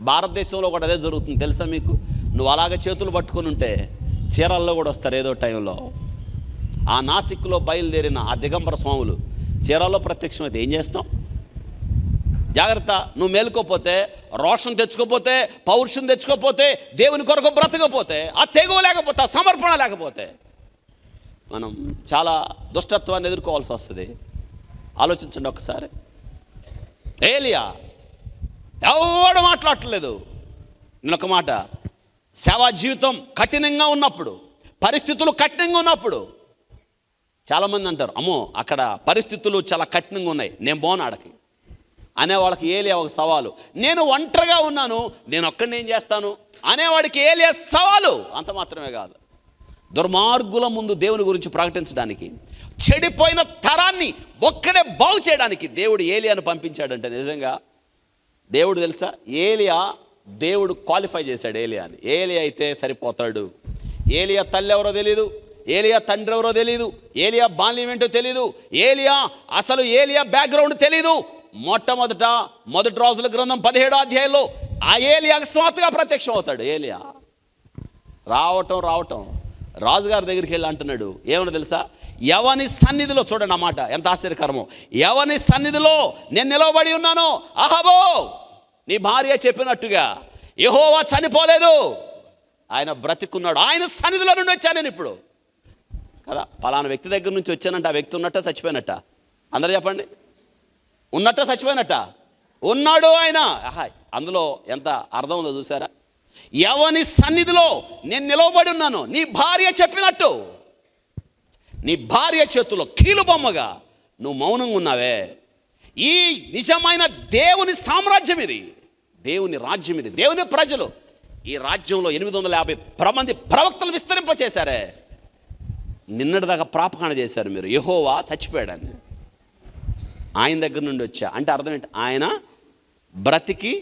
భారతదేశంలో కూడా అదే జరుగుతుంది తెలుసా మీకు? నువ్వు అలాగే చేతులు పట్టుకొని ఉంటే చీరల్లో కూడా వస్తారు ఏదో టైంలో. ఆ నాసిక్లో బయలుదేరిన ఆ దిగంబర స్వాములు చీరల్లో ప్రత్యక్షమైతే ఏం చేస్తాం? జాగ్రత్త. నువ్వు మేలుకోపోతే, రోషం తెచ్చుకోపోతే, పౌరుషం తెచ్చుకోపోతే, దేవుని కొరకు బ్రతకపోతే, ఆ తెగువ లేకపోతే, ఆ సమర్పణ లేకపోతే మనం చాలా దుష్టత్వాన్ని ఎదుర్కోవాల్సి వస్తుంది. ఆలోచించండి ఒకసారి. ఏలియా ఎవడు మాట్లాడట్లేదు. నేను ఒక మాట, సేవా జీవితం కఠినంగా ఉన్నప్పుడు, పరిస్థితులు కఠినంగా ఉన్నప్పుడు చాలామంది అంటారు, అమ్మో అక్కడ పరిస్థితులు చాలా కఠినంగా ఉన్నాయి, నేను పోను ఆడకి అనేవాళ్ళకి ఏలియా ఒక సవాలు. నేను ఒంటరిగా ఉన్నాను, నేను ఒక్కడిని ఏం చేస్తాను అనేవాడికి ఏలియా సవాలు. అంత మాత్రమే కాదు, దుర్మార్గుల ముందు దేవుని గురించి ప్రకటించడానికి, చెడిపోయిన తరాన్ని ఒక్కడే బాగు చేయడానికి దేవుడు ఏలియాను పంపించాడంటే నిజంగా దేవుడు తెలుసా? ఏలియా దేవుడు క్వాలిఫై చేశాడు ఏలియాని. ఏలియా అయితే సరిపోతాడు. ఏలియా తల్లి ఎవరో తెలీదు, ఏలియా తండ్రి ఎవరో తెలీదు, ఏలియా బాల్యం ఏంటో తెలీదు, ఏలియా బ్యాక్గ్రౌండ్ తెలీదు. మొదటి రాజుల గ్రంథం 17వ అధ్యాయంలో ఆ ఏలియా అకస్మాత్తుగా ప్రత్యక్షం అవుతాడు. ఏలియా రావటం రాజుగారి దగ్గరికి వెళ్ళి అంటున్నాడు, ఏమన్నా తెలుసా? ఎవని సన్నిధిలో, చూడండి అన్నమాట ఎంత ఆశ్చర్యకరమో, ఎవని సన్నిధిలో నేను నిలవబడి ఉన్నానో, అహబో నీ భార్య చెప్పినట్టుగా యెహోవా చనిపోలేదు, ఆయన బ్రతికున్నాడు, ఆయన సన్నిధిలో నుండి వచ్చాను నేను ఇప్పుడు కదా. పలానా వ్యక్తి దగ్గర నుంచి వచ్చానంట, ఆ వ్యక్తి ఉన్నట్ట చచ్చిపోయినట్ట? అందరూ చెప్పండి, ఉన్నట్ట చచ్చిపోయినట్ట? ఉన్నాడు ఆయన. అందులో ఎంత అర్థం ఉందో చూసారా? ఎవని సన్నిధిలో నేను నిలవబడి ఉన్నాను, నీ భార్య చెప్పినట్టు, నీ భార్య చేతుల్లో కీలు బొమ్మగా నువ్వు మౌనంగా ఉన్నావే. ఈ నిజమైన దేవుని సామ్రాజ్యం ఇది, దేవుని రాజ్యం ఇది, దేవుని ప్రజలు. ఈ రాజ్యంలో 850 మంది ప్రవక్తలు విస్తరింపచేశారే. నిన్నటిదాకా ప్రాపకాండ చేశారు మీరు, యెహోవా చచ్చిపోయాడని. ఆయన దగ్గర నుండి వచ్చా అంటే అర్థం ఏంటి? ఆయన బ్రతికి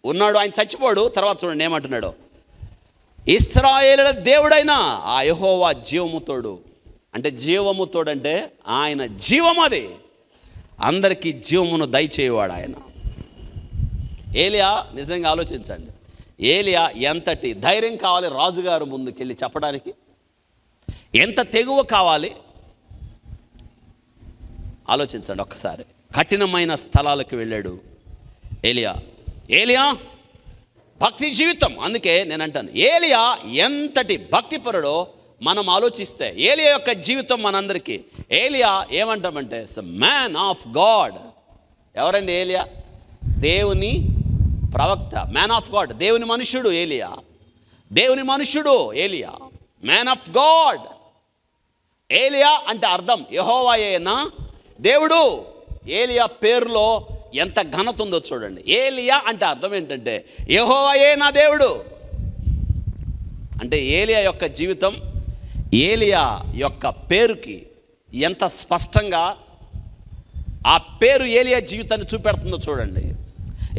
ఉన్నాడు, ఆయన చచ్చిపోడు. తర్వాత చూడండి ఏమంటున్నాడు, ఇశ్రాయేలుల దేవుడైనా ఆ యెహోవా జీవముతోడు. అంటే జీవముతోడు అంటే ఆయన జీవం, అది అందరికీ జీవమును దయచేయవాడు ఆయన. ఏలియా నిజంగా ఆలోచించండి, ఏలియా ఎంతటి ధైర్యం కావాలి రాజుగారు ముందుకెళ్ళి చెప్పడానికి, ఎంత తెగువ కావాలి ఆలోచించండి ఒక్కసారి. కఠినమైన స్థలాలకు వెళ్ళాడు ఏలియా భక్తి జీవితం. అందుకే నేను అంటాను, ఏలియా ఎంతటి భక్తిపరుడో మనం ఆలోచిస్తే ఏలియా యొక్క జీవితం మనందరికీ. ఏలియా ఏమంటామంటే మ్యాన్ ఆఫ్ గాడ్. ఎవరండి ఏలియా? దేవుని ప్రవక్త, మ్యాన్ ఆఫ్ గాడ్, దేవుని మనుష్యుడు ఏలియా. దేవుని మనుష్యుడు ఏలియా, మ్యాన్ ఆఫ్ గాడ్. ఏలియా అంటే అర్థం యెహోవాయేనా దేవుడు. ఏలియా పేరులో ఎంత ఘనత ఉందో చూడండి. ఏలియా అంటే అర్థం ఏంటంటే యెహోవాయే నా దేవుడు. అంటే ఏలియా యొక్క జీవితం, ఏలియా యొక్క పేరుకి ఎంత స్పష్టంగా ఆ పేరు ఏలియా జీవితాన్ని చూపెడుతుందో చూడండి.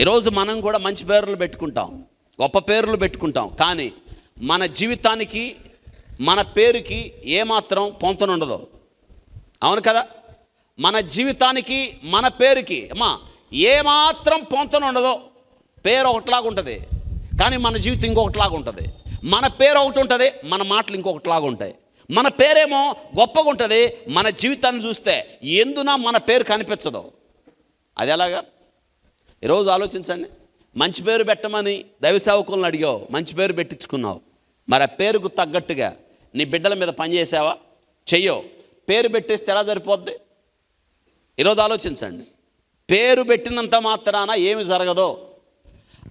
ఈరోజు మనం కూడా మంచి పేర్లు పెట్టుకుంటాం, గొప్ప పేర్లు పెట్టుకుంటాం, కానీ మన జీవితానికి మన పేరుకి ఏమాత్రం పొంతనుండదు. అవును కదా? మన జీవితానికి మన పేరుకి ఏమాత్రం పొంతనుండదో. పేరు ఒకటిలాగా ఉంటుంది, కానీ మన జీవితం ఇంకొకటిలాగా ఉంటుంది. మన పేరు ఒకటి ఉంటుంది, మన మాటలు ఇంకొకటిలాగా ఉంటాయి. మన పేరేమో గొప్పగా ఉంటుంది, మన జీవితాన్ని చూస్తే ఎందున మన పేరు కనిపించదు. అది ఎలాగా? ఈరోజు ఆలోచించండి. మంచి పేరు పెట్టమని దైవ సేవకులను అడిగావు, మంచి పేరు పెట్టించుకున్నావు. మరి ఆ పేరుకు తగ్గట్టుగా నీ బిడ్డల మీద పనిచేసావా? చెయ్యో. పేరు పెట్టేస్తే ఎలా సరిపోద్ది? ఈరోజు ఆలోచించండి. పేరు పెట్టినంత మాత్రాన ఏమి జరగదో,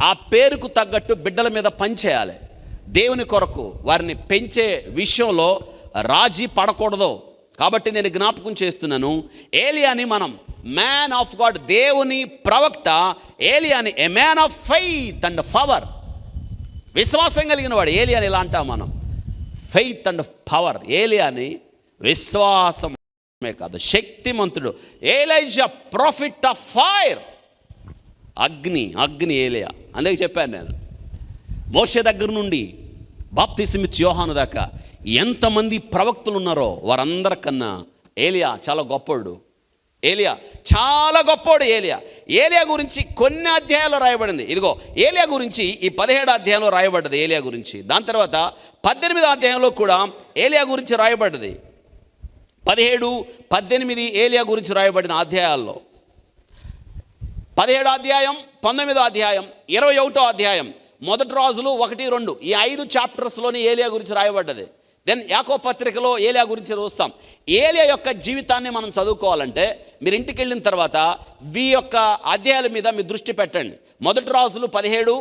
ఆ పేరుకు తగ్గట్టు బిడ్డల మీద పనిచేయాలి. దేవుని కొరకు వారిని పెంచే విషయంలో రాజీ పడకూడదు. కాబట్టి నేను జ్ఞాపకం చేస్తున్నాను, ఏలియాని మనం మ్యాన్ ఆఫ్ గాడ్, దేవుని ప్రవక్త ఏలియాని a man of faith and power, విశ్వాసం కలిగిన వాడు ఏలియాని. ఇలా అంటాం మనం, ఫెయిత్ అండ్ పవర్. ఏలియాని విశ్వాసమే కాదు, శక్తిమంతుడు. ఎలీషా ప్రాఫిట్ ఆఫ్ ఫైర్, అగ్ని ఏలియా. అందుకే చెప్పాను నేను, మోషే దగ్గర నుండి బాప్తిసమిచ్చి యోహాను దాకా ఎంతమంది ప్రవక్తలు ఉన్నారో వారందరికన్నా ఏలియా చాలా గొప్పోడు. ఏలియా గురించి కొన్ని అధ్యాయాలు రాయబడింది. ఇదిగో ఏలియా గురించి ఈ 17 అధ్యాయంలో రాయబడ్డది ఏలియా గురించి. దాని తర్వాత 18 అధ్యాయంలో కూడా ఏలియా గురించి రాయబడ్డది. 17, 18 ఏలియా గురించి రాయబడిన అధ్యాయాల్లో 17 అధ్యాయం, 19 అధ్యాయం, 21 అధ్యాయం, మొదటి రాజులు 1, 2 ఈ 5 చాప్టర్స్లోని ఏలియా గురించి రాయబడ్డది. దెన్ యాకోబు పత్రికలో ఏలియా గురించి చూస్తాం. ఏలియా యొక్క జీవితాన్ని మనం చదువుకోవాలంటే మీరు ఇంటికి వెళ్ళిన తర్వాత ఈ యొక్క అధ్యాయాల మీద మీ దృష్టి పెట్టండి. మొదటి రాజులు 17,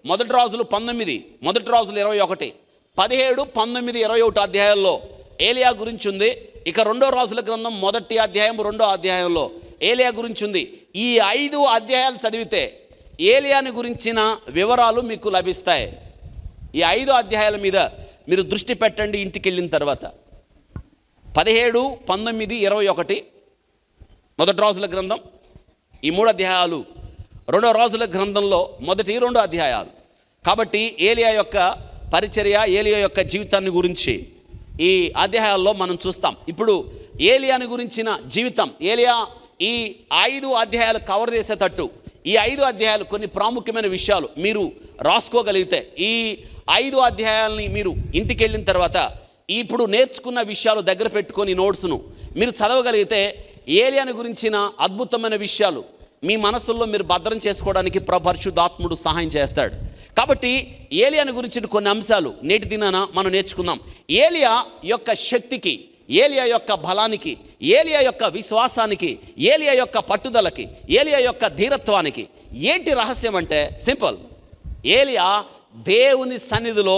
మొదటి రాజులు 19, మొదటి రాజులు 21, 17, 19, 21 అధ్యాయాల్లో ఏలియా గురించి ఉంది. ఇక రెండో రాజుల గ్రంథం మొదటి అధ్యాయం, రెండో అధ్యాయంలో ఏలియా గురించి ఉంది. ఈ 5 అధ్యాయాలు చదివితే ఏలియాని గురించిన వివరాలు మీకు లభిస్తాయి. ఈ 5 అధ్యాయాల మీద మీరు దృష్టి పెట్టండి ఇంటికి వెళ్ళిన తర్వాత. 17, 19, 21 మొదటి రాజుల గ్రంథం, ఈ 3 అధ్యాయాలు రెండో రాజుల గ్రంథంలో మొదటి 2 అధ్యాయాలు. కాబట్టి ఏలియా యొక్క పరిచర్య, ఏలియా యొక్క జీవితాన్ని గురించి ఈ అధ్యాయాల్లో మనం చూస్తాం. ఇప్పుడు ఏలియాని గురించిన జీవితం, ఏలియా ఈ 5 అధ్యాయాలు కవర్ చేసేటట్టు ఈ 5 అధ్యాయాలు కొన్ని ప్రాముఖ్యమైన విషయాలు మీరు రాసుకోగలిగితే, ఈ 5 అధ్యాయాలని మీరు ఇంటికి వెళ్ళిన తర్వాత ఇప్పుడు నేర్చుకున్న విషయాలు దగ్గర పెట్టుకొని నోట్స్ను మీరు చదవగలిగితే ఏలియాని గురించిన అద్భుతమైన విషయాలు మీ మనసుల్లో మీరు భద్రం చేసుకోవడానికి పరిశుద్ధాత్ముడు సహాయం చేస్తాడు. కాబట్టి ఏలియాని గురించిన కొన్ని అంశాలు నేటి దినాన మనం నేర్చుకుందాం. ఏలియా యొక్క శక్తికి, ఏలియా యొక్క బలానికి, ఏలియా యొక్క విశ్వాసానికి, ఏలియా యొక్క పట్టుదలకి, ఏలియా యొక్క ధీరత్వానికి ఏంటి రహస్యం అంటే సింపుల్. ఏలియా దేవుని సన్నిధిలో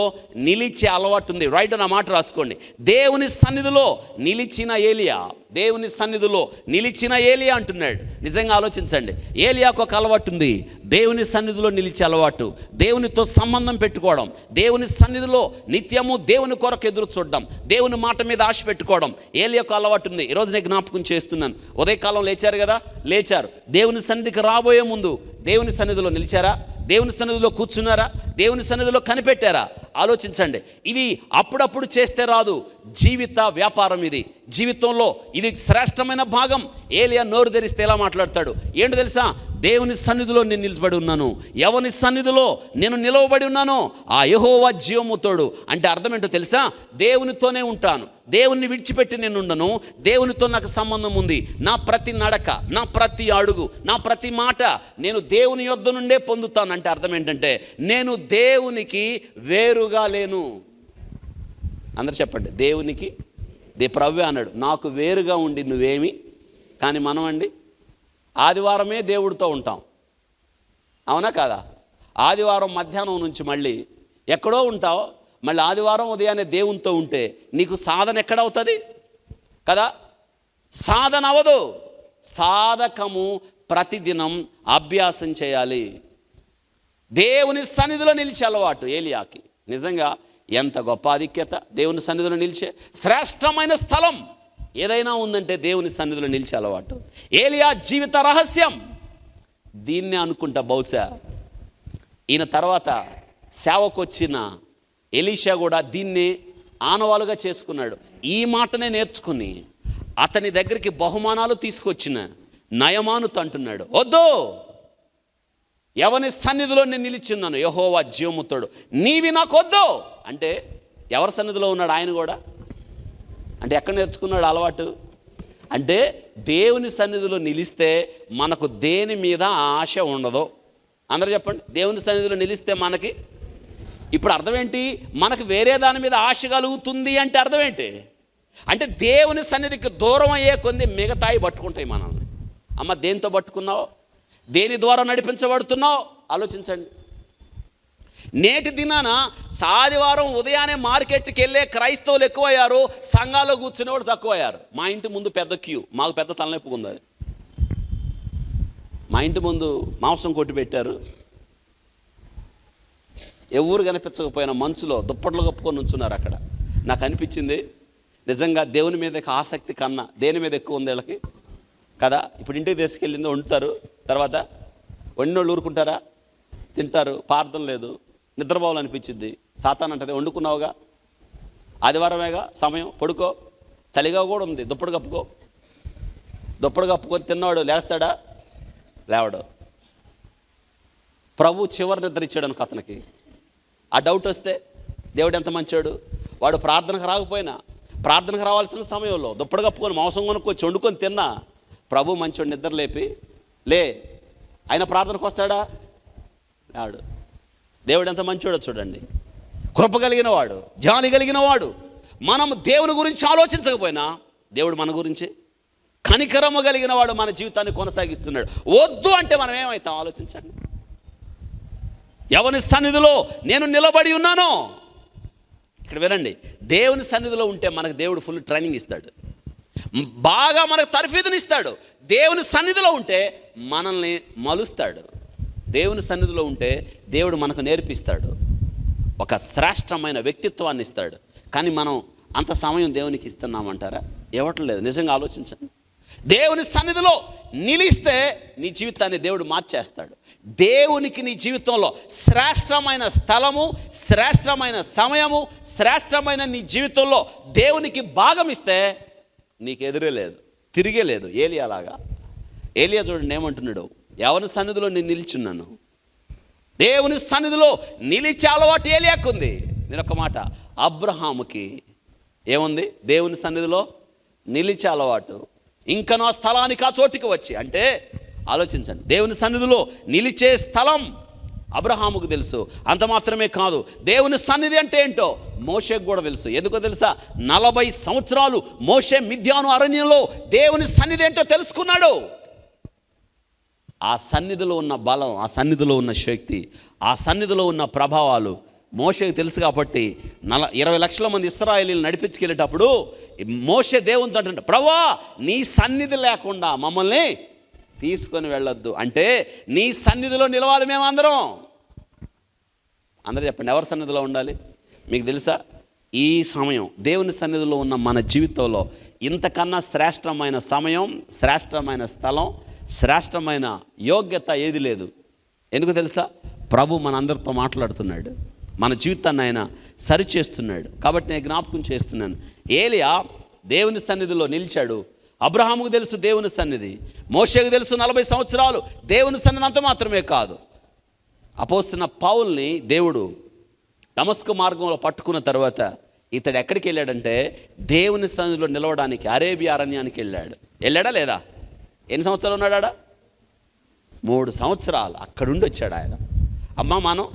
నిలిచే అలవాటు ఉంది. రైట్ నా మాట రాసుకోండి. దేవుని సన్నిధిలో నిలిచిన ఏలియా, దేవుని సన్నిధిలో నిలిచిన ఏలియా అంటున్నాడు. నిజంగా ఆలోచించండి. ఏలియాకు ఒక అలవాటు ఉంది, దేవుని సన్నిధిలో నిలిచే అలవాటు, దేవునితో సంబంధం పెట్టుకోవడం, దేవుని సన్నిధిలో నిత్యము దేవుని కొరకు ఎదురు చూడడం, దేవుని మాట మీద ఆశ పెట్టుకోవడం ఏలియాకు అలవాటు ఉంది. ఈరోజు నేను జ్ఞాపకం చేస్తున్నాను. ఉదయకాలం లేచారు కదా, లేచారు. దేవుని సన్నిధికి రాబోయే ముందు దేవుని సన్నిధిలో నిలిచారా? దేవుని సన్నిధిలో కూర్చున్నారా? దేవుని సన్నిధిలో కనిపెట్టారా? ఆలోచించండి. ఇది అప్పుడప్పుడు చేస్తే రాదు, జీవిత వ్యాపారం ఇది. జీవితంలో ఇది శ్రేష్టమైన భాగం. ఏలియా నోరు తెరిస్తే ఎలా మాట్లాడతాడు ఏంటో తెలుసా? దేవుని సన్నిధిలో నేను నిలబడి ఉన్నాను. ఎవని సన్నిధిలో నేను నిలవబడి ఉన్నానో ఆ యెహోవా జీవముతోడు అంటే అర్థం ఏంటో తెలుసా? దేవునితోనే ఉంటాను, దేవుని విడిచిపెట్టి నేను ఉండను, దేవునితో నాకు సంబంధం ఉంది. నా ప్రతి నడక, నా ప్రతి అడుగు, నా ప్రతి మాట నేను దేవుని యొద్ద నుండే పొందుతాను. అంటే అర్థం ఏంటంటే నేను దేవునికి వేరుగా లేను. అందరు చెప్పండి, దేవునికి ప్రభువే అన్నాడు, నాకు వేరుగా ఉండి నువ్వేమి. కానీ మనం అండి ఆదివారమే దేవుడితో ఉంటాం, అవునా కాదా? ఆదివారం మధ్యాహ్నం నుంచి మళ్ళీ ఎక్కడో ఉంటావు, మళ్ళీ ఆదివారం ఉదయాన్నే దేవునితో ఉంటే నీకు సాధన ఎక్కడవుతుంది కదా? సాధన అవ్వదు. సాధకము ప్రతిదినం అభ్యాసం చేయాలి. దేవుని సన్నిధిలో నిలిచే అలవాటు ఏలియాకి నిజంగా ఎంత గొప్ప ఆధిక్యత. దేవుని సన్నిధిలో నిలిచే శ్రేష్టమైన స్థలం ఏదైనా ఉందంటే దేవుని సన్నిధిలో నిలిచే అలవాటు. ఏలియా జీవిత రహస్యం దీన్నే అనుకుంటా. బహుశా ఈయన తర్వాత సేవకొచ్చిన ఎలీషా కూడా దీన్ని ఆనవాలుగా చేసుకున్నాడు. ఈ మాటనే నేర్చుకుని అతని దగ్గరికి బహుమానాలు తీసుకొచ్చిన నయమానుతో అంటున్నాడు, వద్దు, ఎవని సన్నిధిలో నేను నిలిచున్నాను, యెహోవా జీవముతోడు, నీవి నాకు వద్దు. అంటే ఎవరి సన్నిధిలో ఉన్నాడు ఆయన కూడా? అంటే ఎక్కడ నేర్చుకున్నాడు అలవాటు? అంటే దేవుని సన్నిధిలో నిలిస్తే మనకు దేని మీద ఆశ ఉండదు. అందరూ చెప్పండి, దేవుని సన్నిధిలో నిలిస్తే మనకి ఇప్పుడు అర్థం ఏంటి? మనకు వేరే దాని మీద ఆశ కలుగుతుంది అంటే అర్థం ఏంటి? అంటే దేవుని సన్నిధికి దూరం అయ్యే కొంది మిగతాయి పట్టుకుంటాయి మనల్ని. అమ్మ, దేనితో పట్టుకున్నావు? దేని ద్వారా నడిపించబడుతున్నావు? ఆలోచించండి. నేటి దినాన ఆదివారం ఉదయాన్నే మార్కెట్కి వెళ్ళే క్రైస్తవులు ఎక్కువయ్యారు, సంఘాల్లో కూర్చునేవాడు తక్కువయ్యారు. మా ఇంటి ముందు పెద్ద క్యూ, మాకు పెద్ద తలనొప్పి ఉంది. అది మా ఇంటి ముందు మాంసం కొట్టి పెట్టారు. ఎవరు కనిపించకపోయినా మంచులో దుప్పట్లు కప్పుకొని ఉంచున్నారు. అక్కడ నాకు అనిపించింది, నిజంగా దేవుని మీద ఆసక్తి కన్నా దేని మీద ఎక్కువ ఉంది వీళ్ళకి కదా. ఇప్పుడు ఇంటికి తీసుకెళ్ళింది వండుతారు, తర్వాత వండినోళ్ళు ఊరుకుంటారా? తింటారు, ప్రార్థన లేదు, నిద్రపోవాలనిపించింది. సాతాన్ అంటది, వండుకున్నావుగా, ఆదివారమేగా, సమయం పడుకో, చలిగా కూడా ఉంది, దుప్పటి కప్పుకొని తిన్నవాడు లేస్తాడా? లేవడు. ప్రభు చివరి నిద్ర ఇచ్చాడు అనుకో అతనికి. ఆ డౌట్ వస్తే దేవుడు ఎంత మంచాడు. వాడు ప్రార్థనకు రాకపోయినా, ప్రార్థనకు రావాల్సిన సమయంలో దుప్పటి కప్పుకొని మాంసం కొనుక్కొచ్చి వండుకొని తిన్నా ప్రభు మంచోడు నిద్ర లేపి లే ఆయన ప్రార్థనకు వస్తాడా? రాడు. దేవుడు ఎంత మంచోడో చూడండి. కృప కలిగిన వాడు, జాలి కలిగిన వాడు. మనం దేవుని గురించి ఆలోచించకపోయినా దేవుడు మన గురించి కనికరము కలిగిన వాడు మన జీవితాన్ని కొనసాగిస్తున్నాడు. వద్దు అంటే మనం ఏమవుతాం ఆలోచించండి. ఎవరి సన్నిధిలో నేను నిలబడి ఉన్నానో, ఇక్కడ వినండి, దేవుని సన్నిధిలో ఉంటే మనకు దేవుడు ఫుల్ ట్రైనింగ్ ఇస్తాడు, బాగా మనకు తర్ఫీదునిస్తాడు. దేవుని సన్నిధిలో ఉంటే మనల్ని మలుస్తాడు. దేవుని సన్నిధిలో ఉంటే దేవుడు మనకు నేర్పిస్తాడు, ఒక శ్రేష్టమైన వ్యక్తిత్వాన్ని ఇస్తాడు. కానీ మనం అంత సమయం దేవునికి ఇస్తున్నామంటారా? ఇవ్వట్లేదు. నిజంగా ఆలోచించండి. దేవుని సన్నిధిలో నిలిస్తే నీ జీవితాన్ని దేవుడు మార్చేస్తాడు. దేవునికి నీ జీవితంలో శ్రేష్టమైన స్థలము, శ్రేష్టమైన సమయము, శ్రేష్టమైన నీ జీవితంలో దేవునికి భాగం ఇస్తే నీకు ఎదురే లేదు, తిరిగే లేదు. ఏలియాలాగా. ఏలియా చూడండి ఏమంటున్నాడు, ఎవరి సన్నిధిలో నేను నిలిచున్నాను. దేవుని సన్నిధిలో నిలిచే అలవాటు ఏలియాకుంది. నేను ఒక మాట, అబ్రహాముకి ఏముంది? దేవుని సన్నిధిలో నిలిచే అలవాటు. ఇంకనో స్థలానికి, ఆ చోటికి వచ్చి, అంటే ఆలోచించండి, దేవుని సన్నిధిలో నిలిచే స్థలం అబ్రహాముకు తెలుసు. అంత మాత్రమే కాదు, దేవుని సన్నిధి అంటే ఏంటో మోషేకు కూడా తెలుసు. ఎందుకో తెలుసా? 40 సంవత్సరాలు మోషే మిద్యాను అరణ్యంలో దేవుని సన్నిధి ఏంటో తెలుసుకున్నాడు. ఆ సన్నిధిలో ఉన్న బలం, ఆ సన్నిధిలో ఉన్న శక్తి, ఆ సన్నిధిలో ఉన్న ప్రభావాలు మోషేకు తెలుసు. కాబట్టి 20 లక్షల మంది ఇశ్రాయేలీలు నడిపించుకెళ్ళేటప్పుడు మోషే దేవునితో అంటుంటే, ప్రభువా నీ సన్నిధి లేకుండా మమ్మల్ని తీసుకొని వెళ్ళొద్దు. అంటే నీ సన్నిధిలో నిలవాలి మేమందరం. అందరూ చెప్పండి, ఎవరి సన్నిధిలో ఉండాలి? మీకు తెలుసా, ఈ సమయం దేవుని సన్నిధిలో ఉన్న మన జీవితంలో ఇంతకన్నా శ్రేష్టమైన సమయం, శ్రేష్టమైన స్థలం, శ్రేష్టమైన యోగ్యత ఏది లేదు. ఎందుకు తెలుసా? ప్రభు మనందరితో మాట్లాడుతున్నాడు, మన జీవితాన్ని ఆయన సరిచేస్తున్నాడు. కాబట్టి నేను జ్ఞాపకం చేస్తున్నాను, ఏలియా దేవుని సన్నిధిలో నిలిచాడు. అబ్రహాముకు తెలుసు దేవుని సన్నిధి, మోషేకు తెలుసు 40 సంవత్సరాలు దేవుని సన్నిధి. అంత మాత్రమే కాదు, అపోస్తలుడైన పౌల్ని దేవుడు దమస్కు మార్గంలో పట్టుకున్న తర్వాత ఇతడు ఎక్కడికి వెళ్ళాడంటే దేవుని సన్నిధిలో నిలవడానికి అరేబియా అరణ్యానికి వెళ్ళాడా లేదా? ఎన్ని సంవత్సరాలు ఉన్నాడా? 3 సంవత్సరాలు అక్కడుండి వచ్చాడు ఆయన. అమ్మ, మనం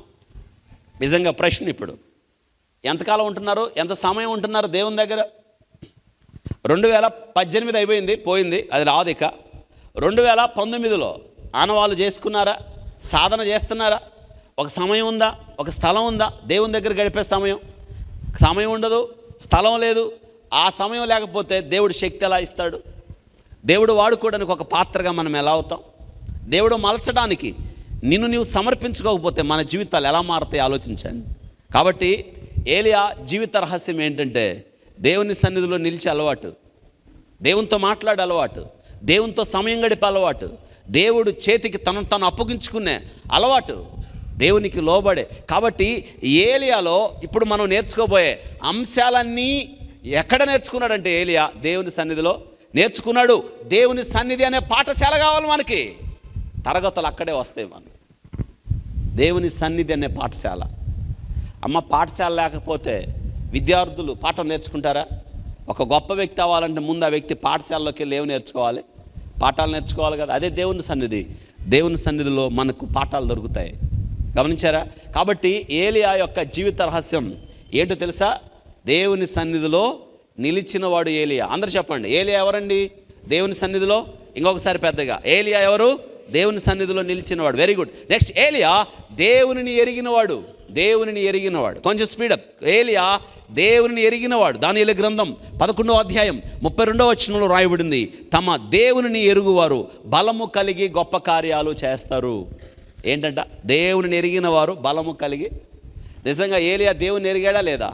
నిజంగా ప్రశ్న, ఇప్పుడు ఎంతకాలం ఉంటున్నారు, ఎంత సమయం ఉంటున్నారు దేవుని దగ్గర? 2018 అయిపోయింది, పోయింది, అది రాదు. ఇక 2019లో ఆనవాళ్ళు చేసుకున్నారా? సాధన చేస్తున్నారా? ఒక సమయం ఉందా? ఒక స్థలం ఉందా? దేవుని దగ్గర గడిపే సమయం ఉండదు, స్థలం లేదు. ఆ సమయం లేకపోతే దేవుడు శక్తి ఎలా ఇస్తాడు? దేవుడు వాడుకోవడానికి ఒక పాత్రగా మనం ఎలా అవుతాం? దేవుడు మలచడానికి నిన్ను నీవు సమర్పించుకోకపోతే మన జీవితాలు ఎలా మారుతాయి ఆలోచించండి. కాబట్టి ఏలియా జీవిత రహస్యం ఏంటంటే దేవుని సన్నిధిలో నిలిచే అలవాటు, దేవునితో మాట్లాడే అలవాటు, దేవునితో సమయం గడిపే అలవాటు, దేవుడు చేతికి తను అప్పగించుకునే అలవాటు, దేవునికి లోబడే. కాబట్టి ఏలియాలో ఇప్పుడు మనం నేర్చుకోబోయే అంశాలన్నీ ఎక్కడ నేర్చుకున్నాడంటే ఏలియా దేవుని సన్నిధిలో నేర్చుకున్నాడు. దేవుని సన్నిధి అనే పాఠశాల కావాలి మనకి. తరగతులు అక్కడే వస్తాయి మనకి. దేవుని సన్నిధి అనే పాఠశాల. అమ్మ, పాఠశాల లేకపోతే విద్యార్థులు పాఠం నేర్చుకుంటారా? ఒక గొప్ప వ్యక్తి అవ్వాలంటే ముందు ఆ వ్యక్తి పాఠశాలలోకి వెళ్ళి ఏమి నేర్చుకోవాలి? పాఠాలు నేర్చుకోవాలి కదా. అదే దేవుని సన్నిధి. దేవుని సన్నిధిలో మనకు పాఠాలు దొరుకుతాయి. గమనించారా? కాబట్టి ఏలియా యొక్క జీవిత రహస్యం ఏంటో తెలుసా? దేవుని సన్నిధిలో నిలిచినవాడు ఏలియా. అందరూ చెప్పండి, ఏలియా ఎవరండి దేవుని సన్నిధిలో? ఇంకొకసారి పెద్దగా, ఏలియా ఎవరు? దేవుని సన్నిధిలో నిలిచినవాడు. Very good. నెక్స్ట్, ఏలియా దేవునిని ఎరిగినవాడు. దేవునిని ఎరిగినవాడు. కొంచెం స్పీడప్. ఏలియా దేవునిని ఎరిగినవాడు. దానియేలు గ్రంథం 11వ అధ్యాయం 32వ వచనంలో రాయబడింది, తమ దేవునిని ఎరుగువారు బలము కలిగి గొప్ప కార్యాలు చేస్తారు. ఏంటంట? దేవునిని ఎరిగిన వారు బలము కలిగి. నిజంగా ఏలియా దేవుని ఎరిగాడా లేదా?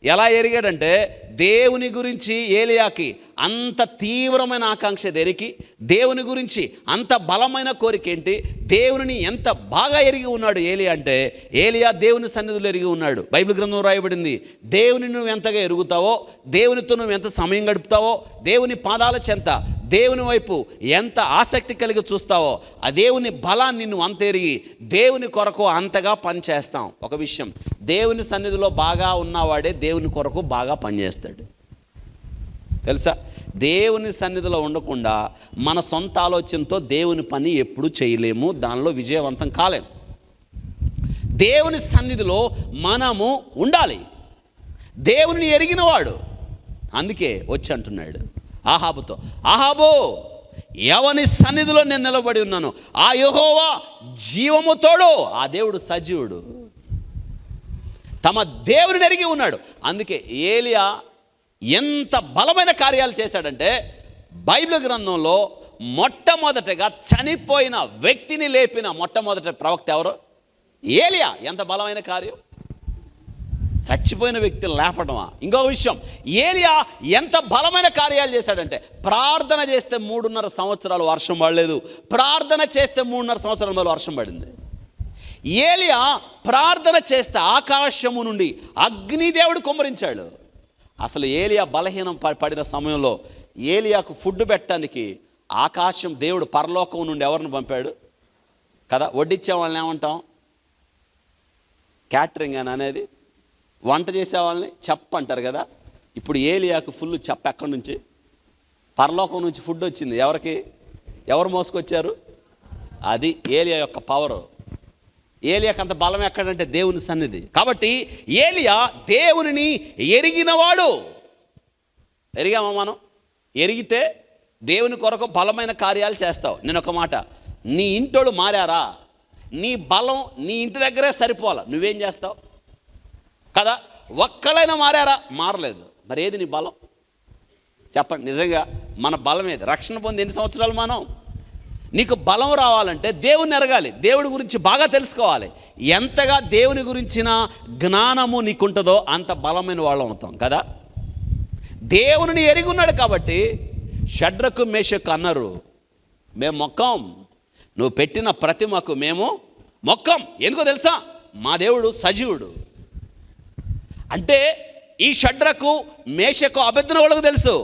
ఎలా ఎరిగాడంటే, దేవుని గురించి ఏలియాకి అంత తీవ్రమైన ఆకాంక్ష దేనికి? దేవుని గురించి అంత బలమైన కోరిక ఏంటి? దేవుని ఎంత బాగా ఎరిగి ఉన్నాడు ఏలియా అంటే, ఏలియా దేవుని సన్నిధిలో ఎరిగి ఉన్నాడు. బైబిల్ గ్రంథం రాయబడింది, దేవుని నువ్వు ఎంతగా ఎరుగుతావో, దేవునితో నువ్వు ఎంత సమయం గడుపుతావో, దేవుని పాదాల చెంత దేవుని వైపు ఎంత ఆసక్తి కలిగి చూస్తావో, ఆ దేవుని బలాన్ని నువ్వు అంత ఎరిగి దేవుని కొరకు అంతగా పనిచేస్తాం. ఒక విషయం, దేవుని సన్నిధిలో బాగా ఉన్నవాడే దేవుని కొరకు బాగా పనిచేస్తాడు. తెలుసా? దేవుని సన్నిధిలో ఉండకుండా మన సొంత ఆలోచనతో దేవుని పని ఎప్పుడు చేయలేము, దానిలో విజయవంతం కాలేము. దేవుని సన్నిధిలో మనము ఉండాలి. దేవుని ఎరిగినవాడు అందుకే వచ్చి అంటున్నాడు ఆహాబుతో, ఆహాబు, ఎవని సన్నిధిలో నేను నిలబడి ఉన్నాను, ఆ యెహోవా జీవము తోడు. ఆ దేవుడు సజీవుడు, తమ దేవుని ఎరిగి ఉన్నాడు. అందుకే ఏలియా ఎంత బలమైన కార్యాలు చేశాడంటే, బైబిల్ గ్రంథంలో మొట్టమొదటగా చనిపోయిన వ్యక్తిని లేపిన మొట్టమొదటి ప్రవక్త ఎవరు? ఏలియా. ఎంత బలమైన కార్యం! చచ్చిపోయిన వ్యక్తిని లేపడమా? ఇంకో విషయం, ఏలియా ఎంత బలమైన కార్యాలు చేశాడంటే, ప్రార్థన చేస్తే 3.5 సంవత్సరాలు వర్షం పడలేదు, ప్రార్థన చేస్తే 3.5 సంవత్సరాల మళ్ళీ వర్షం పడింది. ఏలియా ప్రార్థన చేస్తే ఆకాశము నుండి అగ్నిదేవుడు కుమ్మరించాడు. అసలు ఏలియా బలహీనం పడిన సమయంలో ఏలియాకు ఫుడ్ పెట్టడానికి ఆకాశం దేవుడు పరలోకం నుండి ఎవరిని పంపాడు కదా? వడ్డిచ్చే వాళ్ళని ఏమంటాం? క్యాటరింగ్ అని అనేది. వంట చేసే వాళ్ళని చెప్ అంటారు కదా. ఇప్పుడు ఏలియాకు ఫుల్ చెప్ ఎక్కడి నుంచి? పరలోకం నుంచి ఫుడ్ వచ్చింది. ఎవరికి? ఎవరు మోసుకొచ్చారు? అది ఏలియా యొక్క పవరు. ఏలియాకు అంత బలం ఎక్కడంటే దేవుని సన్నిధి. కాబట్టి ఏలియా దేవునిని ఎరిగినవాడు. ఎరిగామా మనం? ఎరిగితే దేవుని కొరకు బలమైన కార్యాలు చేస్తావు. నేను ఒక మాట, నీ ఇంటోళ్ళు మారారా, నీ బలం నీ ఇంటి దగ్గరే సరిపోలా, నువ్వేం చేస్తావు కదా? ఒక్కళ్ళైనా మారారా? మారలేదు. మరి ఏది నీ బలం? చెప్పండి. నిజంగా మన బలం ఏది? రక్షణ పొంది ఎన్ని సంవత్సరాలు మనం? నీకు బలం రావాలంటే దేవుని ఎరగాలి, దేవుడి గురించి బాగా తెలుసుకోవాలి. ఎంతగా దేవుని గురించిన జ్ఞానము నీకుంటుందో అంత బలమైన వాళ్ళం అవుతాం కదా. దేవుని ఎరిగి ఉన్నాడు కాబట్టి షడ్రకు మేషకు అన్నారు, మేము మొక్కం, నువ్వు పెట్టిన ప్రతిమకు మేము మొక్కం. ఎందుకో తెలుసా? మా దేవుడు సజీవుడు. అంటే ఈ షడ్రకు మేషకు అబెద్నెగోకు తెలుసు,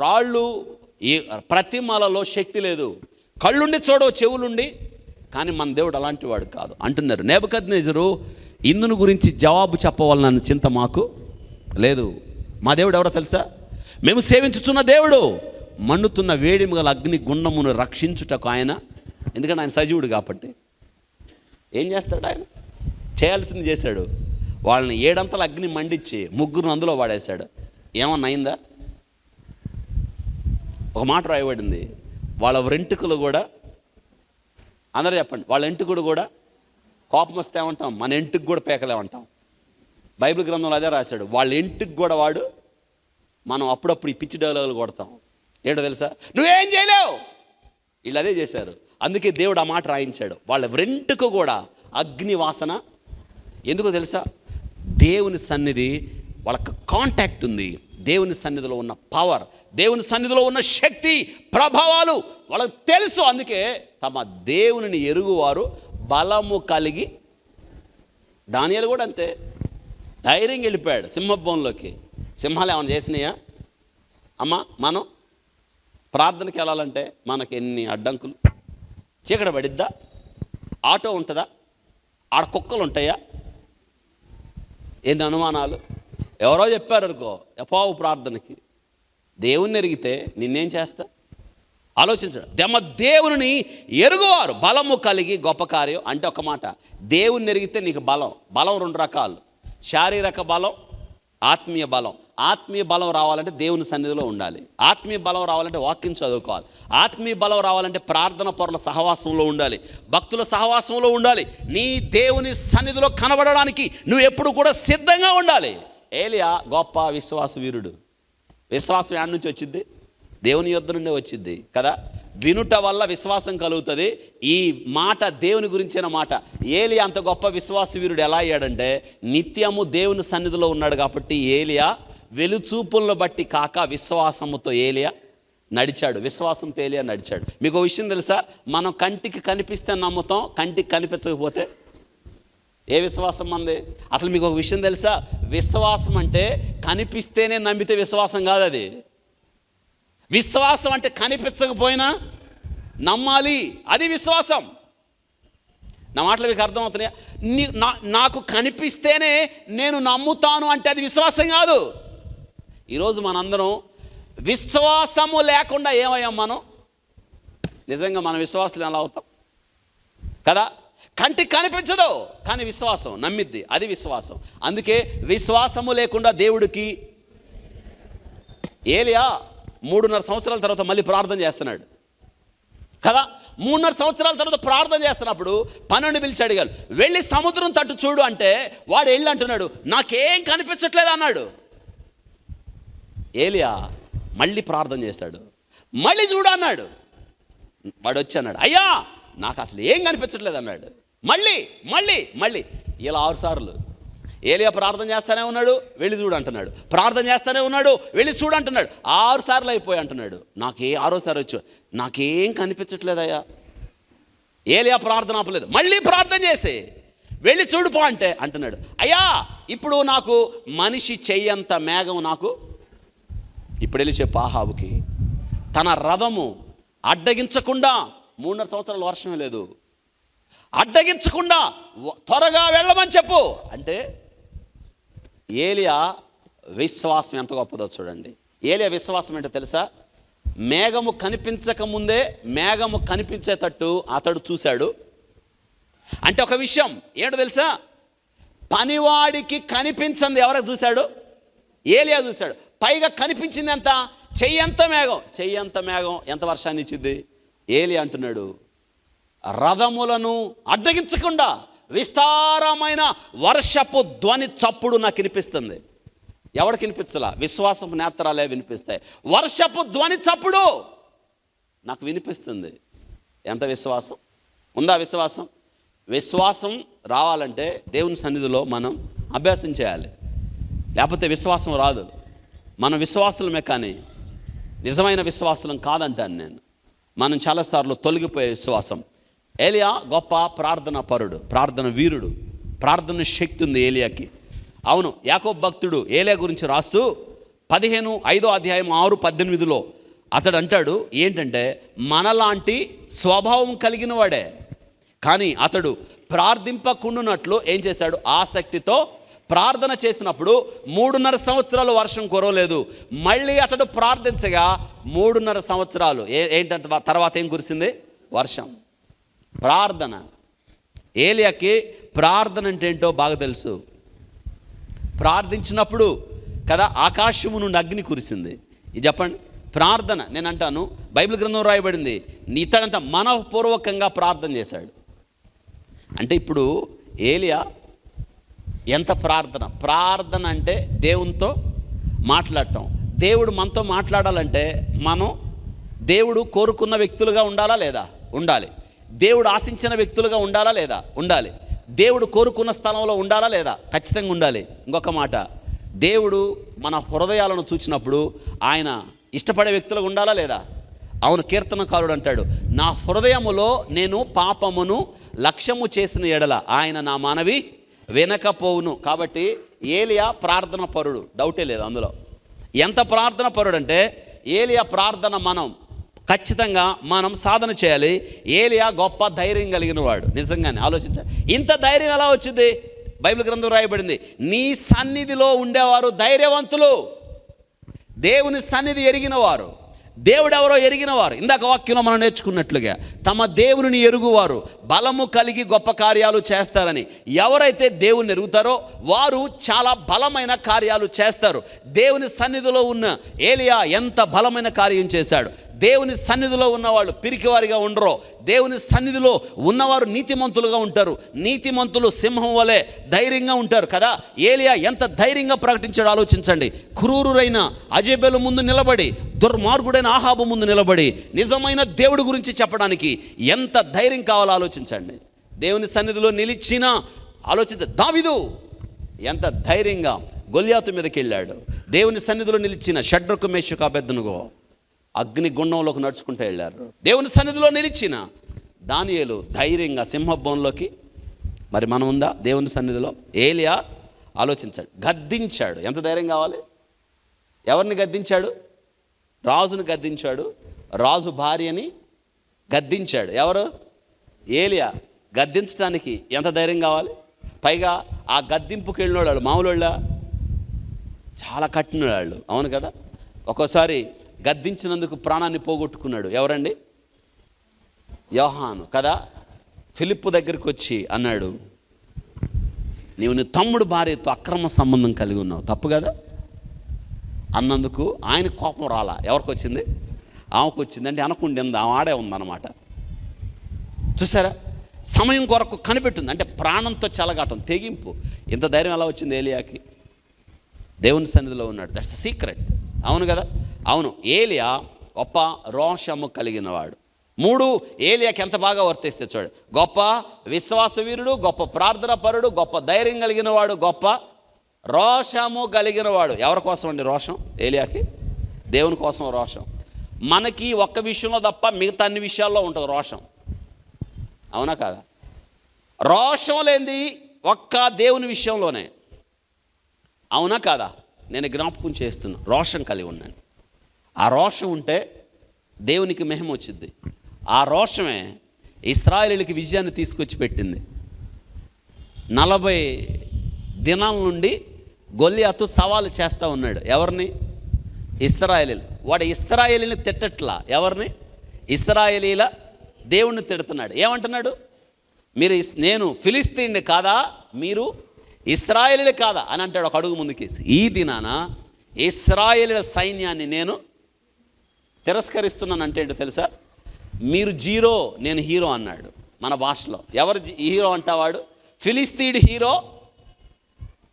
రాళ్ళు ఈ ప్రతిమలలో శక్తి లేదు, కళ్ళుండి చూడవు, చెవులుండి, కానీ మన దేవుడు అలాంటి వాడు కాదు అంటున్నారు. నెబుకద్నెజరు ఇందును గురించి జవాబు చెప్పవాలన్న చింత మాకు లేదు. మా దేవుడు ఎవరో తెలుసా? మేము సేవించుతున్న దేవుడు మండుతున్న వేడిమి గల అగ్ని గుండమును రక్షించుటకు ఆయన. ఎందుకంటే ఆయన సజీవుడు కాబట్టి. ఏం చేస్తాడు ఆయన? చేయాల్సింది చేశాడు. వాళ్ళని 7 అంతల అగ్ని మండించి 3 అందులో వాడేశాడు. ఏమన్నా అయిందా? ఒక మాట రాయబడింది, వాళ్ళ వెంట్రుకలు కూడా, అందరూ చెప్పండి, వాళ్ళ ఎంటుకుడు కూడా కోపం వస్తే ఏమంటాం? మన ఎంటుకు కూడా పేకలేమంటాం. బైబిల్ గ్రంథంలో అదే రాశాడు, వాళ్ళ ఎంటుకు కూడా వాడు. మనం అప్పుడప్పుడు ఈ పిచ్చి డైలాగులు కొడతాం. ఏంటో తెలుసా? నువ్వేం చేయలేవు. వీళ్ళు అదే చేశారు. అందుకే దేవుడు ఆ మాట రాయించాడు, వాళ్ళ వెంట్రుక కూడా అగ్ని వాసన. ఎందుకో తెలుసా? దేవుని సన్నిధి వాళ్ళకి కాంటాక్ట్ ఉంది. దేవుని సన్నిధిలో ఉన్న పవర్, దేవుని సన్నిధిలో ఉన్న శక్తి, ప్రభావాలు వాళ్ళకి తెలుసు. అందుకే తమ దేవునిని ఎరుగువారు బలము కలిగి. దానియేలు కూడా అంతే, ధైర్యంగా వెళ్ళిపోయాడు సింహభవనంలోకి. సింహాలు ఏమైనా చేసినాయా? అమ్మ, మనం ప్రార్థనకి వెళ్ళాలంటే మనకి ఎన్ని అడ్డంకులు. చీకటి పడిద్దా? ఆటో ఉంటుందా? ఆడ కుక్కలు ఉంటాయా? ఎన్ని అనుమానాలు. ఎవరో చెప్పారు అనుకో ఎపావు ప్రార్థనకి, దేవుణ్ణి ఎరిగితే నిన్నేం చేస్తా? ఆలోచించడం. దేవుని ఎరుగువారు బలము కలిగి గొప్ప కార్యం అంటే ఒక మాట, దేవుణ్ణి ఎరిగితే నీకు బలం రెండు రకాలు, శారీరక బలం, ఆత్మీయ బలం. ఆత్మీయ బలం రావాలంటే దేవుని సన్నిధిలో ఉండాలి. ఆత్మీయ బలం రావాలంటే వాక్యం చదువుకోవాలి. ఆత్మీయ బలం రావాలంటే ప్రార్థన పరుల సహవాసంలో ఉండాలి, భక్తుల సహవాసంలో ఉండాలి. నీ దేవుని సన్నిధిలో కనబడడానికి నువ్వు ఎప్పుడు కూడా సిద్ధంగా ఉండాలి. ఏలియా గొప్ప విశ్వాస వీరుడు. విశ్వాసం యాడ్ నుంచి వచ్చింది? దేవుని యొద్ద నుండే వచ్చింది కదా. వినుట వల్ల విశ్వాసం కలుగుతుంది. ఈ మాట దేవుని గురించిన మాట. ఏలియా అంత గొప్ప విశ్వాస వీరుడు ఎలా అయ్యాడంటే, నిత్యము దేవుని సన్నిధిలో ఉన్నాడు కాబట్టి ఏలియా వెలుచూపులను బట్టి కాక విశ్వాసముతో ఏలియా నడిచాడు. విశ్వాసంతో ఏలియా నడిచాడు. మీకు ఒక విషయం తెలుసా? మనం కంటికి కనిపిస్తే నమ్ముతాం, కంటికి కనిపించకపోతే ఏ విశ్వాసం మంది? అసలు మీకు ఒక విషయం తెలుసా? విశ్వాసం అంటే కనిపిస్తేనే నమ్మితే విశ్వాసం కాదు. అది విశ్వాసం అంటే కనిపించకపోయినా నమ్మాలి, అది విశ్వాసం. నా మాటలు మీకు అర్థమవుతున్నాయా? నాకు కనిపిస్తేనే నేను నమ్ముతాను అంటే అది విశ్వాసం కాదు. ఈరోజు మనందరం విశ్వాసము లేకుండా ఏమయ్యాం? మనం నిజంగా మన విశ్వాసులు ఎలా అవుతాం కదా. కంటికి కనిపించదు కానీ విశ్వాసం నమ్మిద్ది, అది విశ్వాసం. అందుకే విశ్వాసము లేకుండా దేవుడికి. ఏలియా 3.5 సంవత్సరాల తర్వాత మళ్ళీ ప్రార్థన చేస్తున్నాడు కదా. 3.5 సంవత్సరాల తర్వాత ప్రార్థన చేస్తున్నప్పుడు 12 పిలిచి అడిగారు, వెళ్ళి సముద్రం తట్టు చూడు అంటే వాడు వెళ్ళి అంటున్నాడు, నాకేం కనిపించట్లేదు అన్నాడు. ఏలియా మళ్ళీ ప్రార్థన చేశాడు, మళ్ళీ చూడు అన్నాడు. వాడు వచ్చి అన్నాడు, అయ్యా నాకు అసలు ఏం కనిపించట్లేదు అన్నాడు. మళ్ళీ మళ్ళీ మళ్ళీ ఇలా 6 సార్లు. ఏలియా ప్రార్థన చేస్తానే ఉన్నాడు, వెళ్ళి చూడు అంటున్నాడు. ప్రార్థన చేస్తానే ఉన్నాడు, వెళ్ళి చూడు అంటున్నాడు. 6 సార్లు అయిపోయి అంటున్నాడు, 6సారి వచ్చి నాకేం కనిపించట్లేదయ్యా. ఏలియా ప్రార్థన ఆపలేదు, మళ్ళీ ప్రార్థన చేసి వెళ్ళి చూడుపో అంటే అంటున్నాడు, అయ్యా ఇప్పుడు నాకు మనిషి చెయ్యంత మేఘం నాకు. ఇప్పుడు వెళ్ళి చెప్పు ఆహాబుకి, తన రథము అడ్డగించకుండా 3.5 సంవత్సరాలు వర్షమే లేదు, అడ్డగించకుండా త్వరగా వెళ్ళమని చెప్పు అంటే. ఏలియా విశ్వాసం ఎంత గొప్పదో చూడండి. ఏలియా విశ్వాసం ఏంటో తెలుసా? మేఘము కనిపించక ముందే మేఘము కనిపించేటట్టు అతడు చూశాడు. అంటే ఒక విషయం ఏంటో తెలుసా? పనివాడికి కనిపించింది ఎవరికి చూశాడు? ఏలియా చూశాడు. పైగా కనిపించింది ఎంత? చెయ్యంత మేఘం. చెయ్యంత మేఘం ఎంత వర్షాన్ని ఇచ్చింది? ఏలియా అంటున్నాడు, రథములను అడ్డగించకుండా విస్తారమైన వర్షపు ధ్వని చప్పుడు నాకు వినిపిస్తుంది. ఎవరికి వినిపించలా? విశ్వాసపు నేత్రాలే వినిపిస్తాయి. వర్షపు ధ్వని చప్పుడు నాకు వినిపిస్తుంది. ఎంత విశ్వాసం ఉందా? విశ్వాసం. విశ్వాసం రావాలంటే దేవుని సన్నిధిలో మనం అభ్యాసం చేయాలి, లేకపోతే విశ్వాసం రాదు. మనం విశ్వాసులమే కానీ నిజమైన విశ్వాసులం కాదంటాను నేను. మనం చాలాసార్లు తొలగిపోయే విశ్వాసం. ఏలియా గొప్ప ప్రార్థన పరుడు, ప్రార్థన వీరుడు, ప్రార్థన శక్తి ఉంది ఏలియాకి. అవును, యాకోబు భక్తుడు ఏలియా గురించి రాస్తూ 5వ అధ్యాయం 6:18 అతడు అంటాడు ఏంటంటే, మనలాంటి స్వభావం కలిగిన వాడే కానీ అతడు ప్రార్థింపకుండునట్లు ఏం చేశాడు? ఆసక్తితో ప్రార్థన చేసినప్పుడు 3.5 సంవత్సరాలు వర్షం కురవలేదు. మళ్ళీ అతడు ప్రార్థించగా 3.5 సంవత్సరాలు ఏంటంటే తర్వాత ఏం కురిసింది? వర్షం. ప్రార్థన. ఏలియాకి ప్రార్థన అంటే ఏంటో బాగా తెలుసు. ప్రార్థించినప్పుడు కదా ఆకాశము నుండి అగ్ని కురిసింది. ఇది చెప్పండి, ప్రార్థన. నేను అంటాను, బైబిల్ గ్రంథం రాయబడింది, ఇతడంతా మనఃపూర్వకంగా ప్రార్థన చేశాడు. అంటే ఇప్పుడు ఏలియా ఎంత ప్రార్థన అంటే దేవునితో మాట్లాడటం. దేవుడు మనతో మాట్లాడాలంటే మనం దేవుడు కోరుకున్న వ్యక్తులుగా ఉండాలా లేదా? ఉండాలి. దేవుడు ఆశించిన వ్యక్తులుగా ఉండాలా లేదా? ఉండాలి. దేవుడు కోరుకున్న స్థలంలో ఉండాలా లేదా? ఖచ్చితంగా ఉండాలి. ఇంకొక మాట, దేవుడు మన హృదయాలను చూచినప్పుడు ఆయన ఇష్టపడే వ్యక్తులుగా ఉండాలా లేదా? అవును, కీర్తనకారుడు అంటాడు, నా హృదయములో నేను పాపమును లక్ష్యము చేసిన ఎడల ఆయన నా మనవి వినకపోవును. కాబట్టి ఏలియా ప్రార్థన పరుడు, డౌటే లేదు అందులో. ఎంత ప్రార్థన పరుడు అంటే ఏలియా ప్రార్థన ఖచ్చితంగా మనం సాధన చేయాలి. ఏలియా గొప్ప ధైర్యం కలిగిన వాడు. నిజంగానే ఆలోచించాలి, ఇంత ధైర్యం ఎలా వచ్చింది? బైబిల్ గ్రంథం రాయబడింది, నీ సన్నిధిలో ఉండేవారు ధైర్యవంతులు. దేవుని సన్నిధి ఎరిగినవారు, దేవుడు ఎవరో ఎరిగినవారు. ఇందాక వాక్యంలో మనం నేర్చుకున్నట్లుగా తమ దేవుని ఎరుగువారు బలము కలిగి గొప్ప కార్యాలు చేస్తారని. ఎవరైతే దేవుని ఎరుగుతారో వారు చాలా బలమైన కార్యాలు చేస్తారు. దేవుని సన్నిధిలో ఉన్న ఏలియా ఎంత బలమైన కార్యం చేశాడు. దేవుని సన్నిధిలో ఉన్నవాళ్ళు పిరికివారిగా ఉండరు. దేవుని సన్నిధిలో ఉన్నవారు నీతిమంతులుగా ఉంటారు. నీతిమంతులు సింహం వలె ధైర్యంగా ఉంటారు కదా. ఏలియా ఎంత ధైర్యంగా ప్రకటించాడో ఆలోచించండి. క్రూరురైన యెజెబెలు ముందు నిలబడి, దుర్మార్గుడైన ఆహాబు ముందు నిలబడి నిజమైన దేవుడి గురించి చెప్పడానికి ఎంత ధైర్యం కావాలో ఆలోచించండి. దేవుని సన్నిధిలో నిలిచిన దావీదు ఎంత ధైర్యంగా గొల్యాతు మీదకి వెళ్ళాడు. దేవుని సన్నిధిలో నిలిచిన షడ్రకు, మేషకు, అబేద్నెగో అగ్ని గుండంలోకి నడుచుకుంటూ వెళ్ళారు. దేవుని సన్నిధిలో నిలిచిన దానియేలు ధైర్యంగా సింహబోన్లోకి. మరి మనం ఉందా దేవుని సన్నిధిలో? ఏలియా ఆలోచించాడు, గద్దించాడు. ఎంత ధైర్యం కావాలి? ఎవరిని గద్దించాడు? రాజును గద్దించాడు. రాజు భార్యని గద్దించాడు. ఎవరు? ఏలియా. గద్దించడానికి ఎంత ధైర్యం కావాలి? పైగా ఆ గద్దింపుకి వెళ్ళిన వాళ్ళు మామూలు వాళ్ళ, చాలా కట్టిన వాళ్ళు. అవును కదా. ఒక్కోసారి గద్దించినందుకు ప్రాణాన్ని పోగొట్టుకున్నాడు. ఎవరండి? యోహాను కదా. ఫిలిప్పు దగ్గరికి వచ్చి అన్నాడు, నీవు నీ తమ్ముడు భార్యతో అక్రమ సంబంధం కలిగి ఉన్నావు, తప్పు కదా అన్నందుకు ఆయన కోపం రాలా. ఎవరికి వచ్చింది? ఆమెకు వచ్చింది. అంటే అనకుండా ఆమె ఆడే ఉందన్నమాట. చూసారా, సమయం కొరకు కనిపెట్టింది. అంటే ప్రాణంతో చెలగాటం, తెగింపు. ఇంత ధైర్యం ఎలా వచ్చింది ఏలియాకి? దేవుని సన్నిధిలో ఉన్నాడు. That's the secret. అవును కదా. అవును, ఏలియా గొప్ప రోషము కలిగినవాడు. 3 ఏలియాకి ఎంత బాగా వర్తిస్తే చూడు. గొప్ప విశ్వాస వీరుడు, గొప్ప ప్రార్థన పరుడు, గొప్ప ధైర్యం కలిగిన వాడు, గొప్ప రోషము కలిగిన వాడు. ఎవరి కోసం అండి రోషం? ఏలియాకి దేవుని కోసం రోషం. మనకి ఒక్క విషయంలో తప్ప మిగతా అన్ని విషయాల్లో ఉంటుంది రోషం. అవునా కాదా? రోషం లేనిది ఒక్క దేవుని విషయంలోనే. అవునా కాదా? నేను జ్ఞాపకం చేస్తున్నా, రోషం కలిగి ఉన్నాను. ఆ రోషం ఉంటే దేవునికి మహిమ వచ్చింది. ఆ రోషమే ఇశ్రాయేలీయులకి విజయాన్ని తీసుకొచ్చి పెట్టింది. 40 దినాల నుండి గొల్యాతు సవాలు చేస్తూ ఉన్నాడు. ఎవరిని? ఇశ్రాయేలీయులు. వాడు ఇశ్రాయేలీని తిట్టట్లా. ఎవరిని? ఇశ్రాయేలీల దేవుణ్ణి తిడుతున్నాడు. ఏమంటున్నాడు? మీరు నేను ఫిలిస్తీన్ని కాదా, మీరు ఇశ్రాయేలీలు కాదా అని అంటాడు ఒక అడుగు ముందుకేసి. ఈ దినాన ఇశ్రాయేలీల సైన్యాన్ని నేను తిరస్కరిస్తున్నాను అంటే ఏంటో తెలుసా? మీరు జీరో, నేను హీరో అన్నాడు మన భాషలో. ఎవరు హీరో అంటావాడు? ఫిలిస్తీన్ హీరో.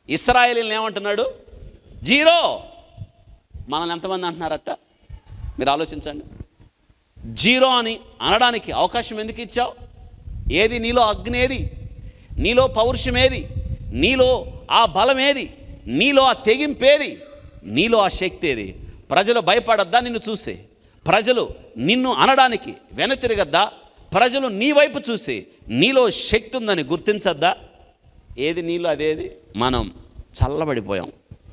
ఇశ్రాయేలీలను ఏమంటున్నాడు? జీరో. మనల్ని ఎంతమంది అంటున్నారట? మీరు ఆలోచించండి. జీరో అని అనడానికి అవకాశం ఎందుకు ఇచ్చావు? ఏది నీలో అగ్ని? ఏది నీలో పౌరుషం? ఏది నీలో ఆ బలం? ఏది నీలో ఆ తెగింపేది? నీలో ఆ శక్తి ఏది? ప్రజలు భయపడద్దా నిన్ను చూసి? ప్రజలు నిన్ను అనడానికి వెనతిరగద్దా? ప్రజలు నీ వైపు చూసి నీలో శక్తి ఉందని గుర్తించద్దా? ఏది నీలో అదేది? మనం చల్లబడిపోయాం.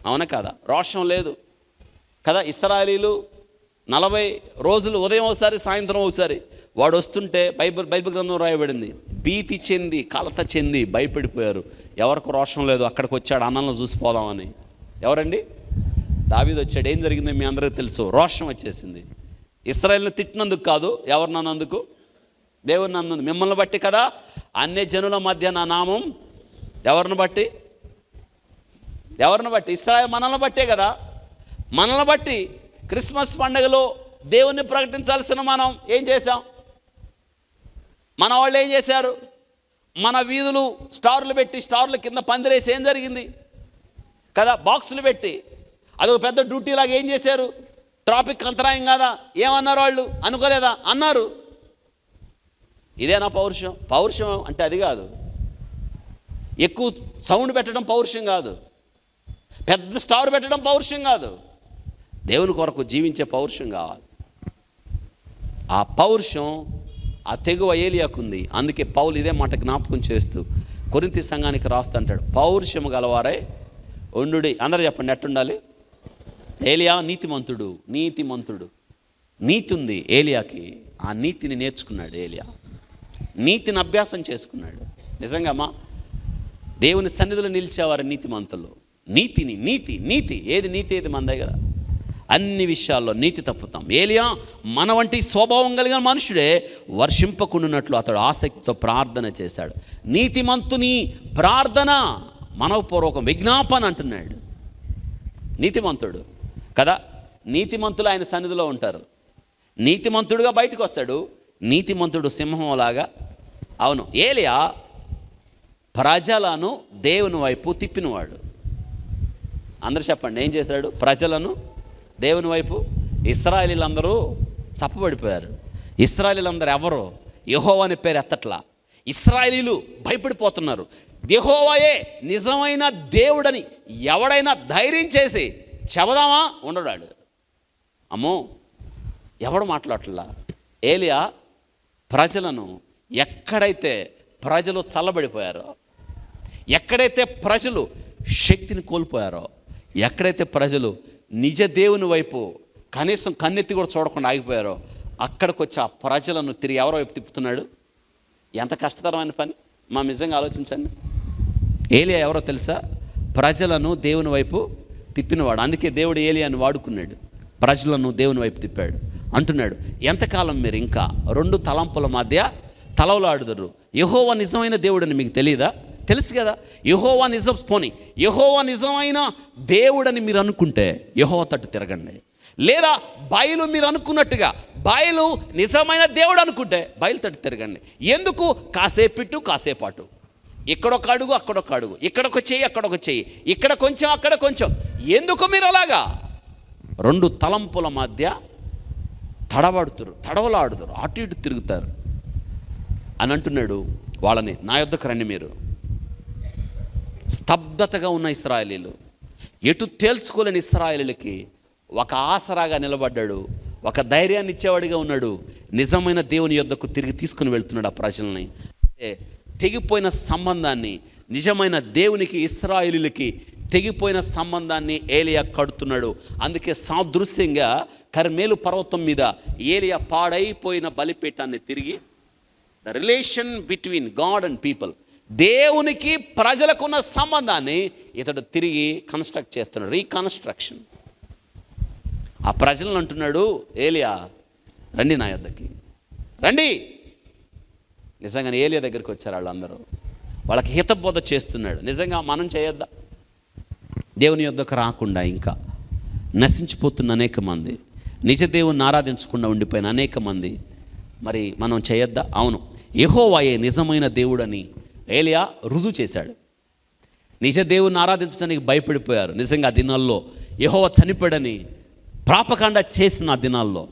అవునా కదా? రోషం లేదు కదా. ఇశ్రాయేలీలు 40 రోజులు ఉదయం ఒకసారి, సాయంత్రం ఒకసారి వాడు వస్తుంటే బైబిల్ గ్రంథం రాయబడింది, భీతి చెంది, కలత చెంది భయపడిపోయారు. ఎవరికి రోషం లేదు. అక్కడికి వచ్చాడు అన్నంలో చూసిపోదామని. ఎవరండి? దావీదు వచ్చాడు. ఏం జరిగిందో మీ అందరికీ తెలుసు. రోషం వచ్చేసింది. ఇశ్రాయేలును తిట్టినందుకు కాదు, ఎవరిని అన్నందుకు? దేవుని అన్నందుకు. మిమ్మల్ని బట్టి కదా అన్య జనుల మధ్య నా నామం. ఎవరిని బట్టి? ఎవరిని బట్టి? ఇశ్రాయేలు మనల్ని బట్టే కదా. మనల్ని బట్టి క్రిస్మస్ పండుగలో దేవుణ్ణి ప్రకటించాల్సిన మనం ఏం చేశాం? మన వాళ్ళు ఏం చేశారు? మన వీధులు స్టార్లు పెట్టి, స్టార్ల కింద పందిరేసి ఏం జరిగింది కదా, బాక్సులు పెట్టి అదొక పెద్ద డ్యూటీ లాగా ఏం చేశారు? ట్రాఫిక్ అంతరాయం కాదా? ఏమన్నారు వాళ్ళు? అనుకోలేదా? అన్నారు. ఇదేనా పౌరుషం? పౌరుషం అంటే అది కాదు. ఎక్కువ సౌండ్ పెట్టడం పౌరుషం కాదు. పెద్ద స్టార్ పెట్టడం పౌరుషం కాదు. దేవుని కొరకు జీవించే పౌరుషం కావాలి. ఆ పౌరుషం, ఆ తెగువ ఏలియాకుంది. అందుకే పౌలు ఇదే మాట జ్ఞాపకం చేస్తూ కొరింథీ సంఘానికి రాస్తుంటాడు, పౌరుషము గలవారై ఉండుడి. అందరూ చెప్పండి, ఎట్టుండాలి? ఏలియా నీతిమంతుడు. నీతి ఉంది ఏలియాకి. ఆ నీతిని నేర్చుకున్నాడు ఏలియా. నీతిని అభ్యాసం చేసుకున్నాడు. నిజంగా దేవుని సన్నిధిలో నిలిచేవారు నీతిమంతులు. నీతి ఏది నీతి, ఏది మన దగ్గర? అన్ని విషయాల్లో నీతి తప్పుతాం. ఏలియా మన వంటి స్వభావం కలిగిన మనుషుడే వర్షింపకుండానట్లు అతడు ఆసక్తితో ప్రార్థన చేశాడు. నీతిమంతుని ప్రార్థన మనఃపూర్వకం విజ్ఞాపన అంటున్నాడు. నీతిమంతుడు కదా, నీతిమంతులు ఆయన సన్నిధిలో ఉంటారు. నీతిమంతుడుగా బయటకు వస్తాడు. నీతిమంతుడు సింహంలాగా. అవును, ఏలియా ప్రజలను దేవుని వైపు తిప్పినవాడు. అందరూ చెప్పండి, ఏం చేశాడు? ప్రజలను దేవుని వైపు. ఇశ్రాయేలీలందరూ చప్పబడిపోయారు. ఇశ్రాయేలీలందరూ ఎవరు? యెహోవా అనే పేరు ఎత్తట్లా. ఇశ్రాయేలీలు భయపడిపోతున్నారు. యెహోవాయే నిజమైన దేవుడని ఎవడైనా ధైర్యం చేసి చెబదామా? ఉండడాడు. అమ్మో, ఎవడు మాట్లాడట్లా. ఏలియా ప్రజలను ఎక్కడైతే ప్రజలు చల్లబడిపోయారో, ఎక్కడైతే ప్రజలు శక్తిని కోల్పోయారో, ఎక్కడైతే ప్రజలు నిజ దేవుని వైపు కనీసం కన్నెత్తి కూడా చూడకుండా ఆగిపోయారో, అక్కడికి వచ్చి ఆ ప్రజలను తిరిగి ఎవరి వైపు తిప్పుతున్నాడు? ఎంత కష్టతరమైన పని! మా నిజంగా ఆలోచించండి. ఏలియా ఎవరో తెలుసా? ప్రజలను దేవుని వైపు తిప్పినవాడు. అందుకే దేవుడు ఏలియాని వాడుకున్నాడు. ప్రజలను దేవుని వైపు తిప్పాడు. అంటున్నాడు, ఎంతకాలం మీరు ఇంకా రెండు తలంపుల మధ్య తలవలాడుదరు? యెహోవా నిజమైన దేవుడని మీకు తెలియదా? తెలుసు కదా. యెహోవా నిజమైన దేవుడని మీరు అనుకుంటే యెహోవా తట్టు తిరగండి. లేదా బయలు మీరు అనుకున్నట్టుగా బయలు నిజమైన దేవుడు అనుకుంటే బయలు తట్టు తిరగండి. ఎందుకు? కాసేపు ఇటు కాసేపు అటు, ఇక్కడొక అడుగు అక్కడొక అడుగు, ఇక్కడొక చెయ్యి అక్కడొక చెయ్యి, ఇక్కడ కొంచెం అక్కడ కొంచెం. ఎందుకు మీరు అలాగా రెండు తలంపుల మధ్య తడవలాడుతారు, అటు ఇటు తిరుగుతారు అని అంటున్నాడు. వాళ్ళని నా యొద్దకు రండి. మీరు స్తబ్దతగా ఉన్న ఇశ్రాయేలీలు, ఎటు తేల్చుకోలేని ఇశ్రాయేలీలకి ఒక ఆసరాగా నిలబడ్డాడు, ఒక ధైర్యాన్ని ఇచ్చేవాడిగా ఉన్నాడు. నిజమైన దేవుని యొద్దకు తిరిగి తీసుకుని వెళ్తున్నాడు ఆ ప్రజల్ని. తెగిపోయిన సంబంధాన్ని, నిజమైన దేవునికి ఇశ్రాయేలీలకి తెగిపోయిన సంబంధాన్ని ఏలియా కడుతున్నాడు. అందుకే సాదృశ్యంగా కర్మేలు పర్వతం మీద ఏలియా పాడైపోయిన బలిపీఠాన్ని తిరిగి, the relation between God and people, దేవునికి ప్రజలకున్న సంబంధాన్ని ఇతడు తిరిగి కన్స్ట్రక్ట్ చేస్తున్నాడు. రీకన్స్ట్రక్షన్. ఆ ప్రజలను అంటున్నాడు ఏలియా, రండి నా యొద్దకి రండి. నిజంగానే ఏలియా దగ్గరికి వచ్చారు వాళ్ళందరూ. వాళ్ళకి హితబోధ చేస్తున్నాడు. నిజంగా మనం చేయొద్దా? దేవుని యొద్దకు రాకుండా ఇంకా నశించిపోతున్న అనేక మంది, నిజ దేవుని ఆరాధించకుండా ఉండిపోయిన అనేక మంది, మరి మనం చేయొద్దా? అవును, యెహోవాయే నిజమైన దేవుడని ఏలియా రుజువు చేశాడు. నిజ దేవుని ఆరాధించడానికి భయపడిపోయారు. నిజంగా ఆ దినాల్లో యెహోవా చనిపోయాడని ప్రాపకాండ చేసిన ఆ దినాల్లో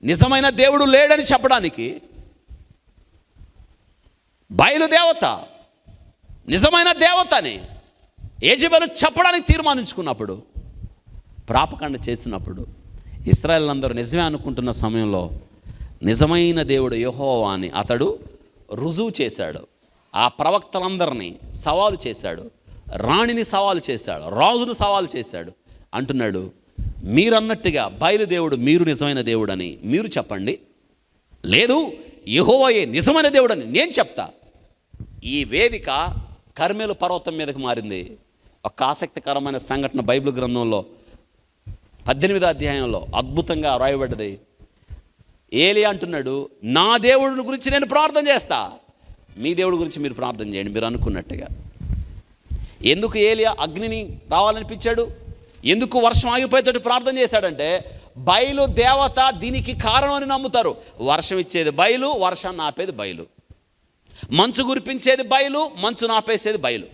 నిజమైన దేవుడు లేడని చెప్పడానికి బయలుదేవత నిజమైన దేవతని యెజెబెలు చెప్పడానికి తీర్మానించుకున్నప్పుడు, ప్రాపకాండ చేసినప్పుడు ఇశ్రాయేలీలందరూ నిజమే అనుకుంటున్న సమయంలో నిజమైన దేవుడు యెహోవా అని అతడు రుజువు చేశాడు. ఆ ప్రవక్తలందరినీ సవాలు చేశాడు, రాణిని సవాలు చేశాడు, రాజును సవాలు చేశాడు. అంటున్నాడు, మీరన్నట్టుగా బయలుదేవుడు మీరు నిజమైన దేవుడని మీరు చెప్పండి, లేదు యెహోవాయే నిజమైన దేవుడని నేను చెప్తా. ఈ వేదిక కర్మేలు పర్వతం మీదకి మారింది. ఒక ఆసక్తికరమైన సంఘటన బైబిల్ గ్రంథంలో 18వ అధ్యాయంలో అద్భుతంగా రాయబడ్డది. ఏలియా అంటున్నాడు, నా దేవుడిని గురించి నేను ప్రార్థన చేస్తా, మీ దేవుడి గురించి మీరు ప్రార్థన చేయండి మీరు అనుకున్నట్టుగా. ఎందుకు ఏలియా అగ్నిని రావాలనిపించాడు? ఎందుకు వర్షం ఆగిపోయేటట్టు ప్రార్థన చేశాడంటే, బయలు దేవత దీనికి కారణం అని నమ్ముతారు. వర్షం ఇచ్చేది బయలు, వర్షాన్ని ఆపేది బయలు. మంచు కురిపించేది బయలు, మంచును ఆపేసేది బయలు.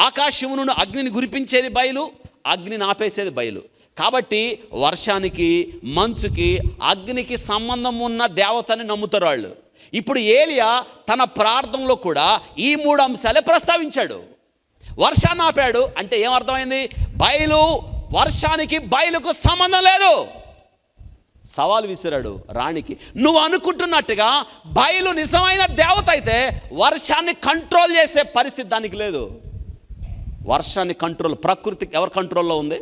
ఆకాశము నుండి అగ్నిని కురిపించేది బయలు, అగ్నిని ఆపేసేది బయలు. కాబట్టి వర్షానికి, మంచుకి, అగ్నికి సంబంధం ఉన్న దేవతని నమ్ముతారు వాళ్ళు. ఇప్పుడు ఏలియా తన ప్రార్థనలో కూడా ఈ 3 అంశాలే ప్రస్తావించాడు. వర్షాన్ని ఆపాడు అంటే ఏమర్థమైంది? బయలు, వర్షానికి బయలుకు సంబంధం లేదు. సవాలు విసిరాడు రాణికి, నువ్వు అనుకుంటున్నట్టుగా బయలు నిజమైన దేవత అయితే వర్షాన్ని కంట్రోల్ చేసే పరిస్థితి దానికి లేదు. వర్షాన్ని కంట్రోల్ ప్రకృతికి ఎవరి కంట్రోల్లో ఉంది?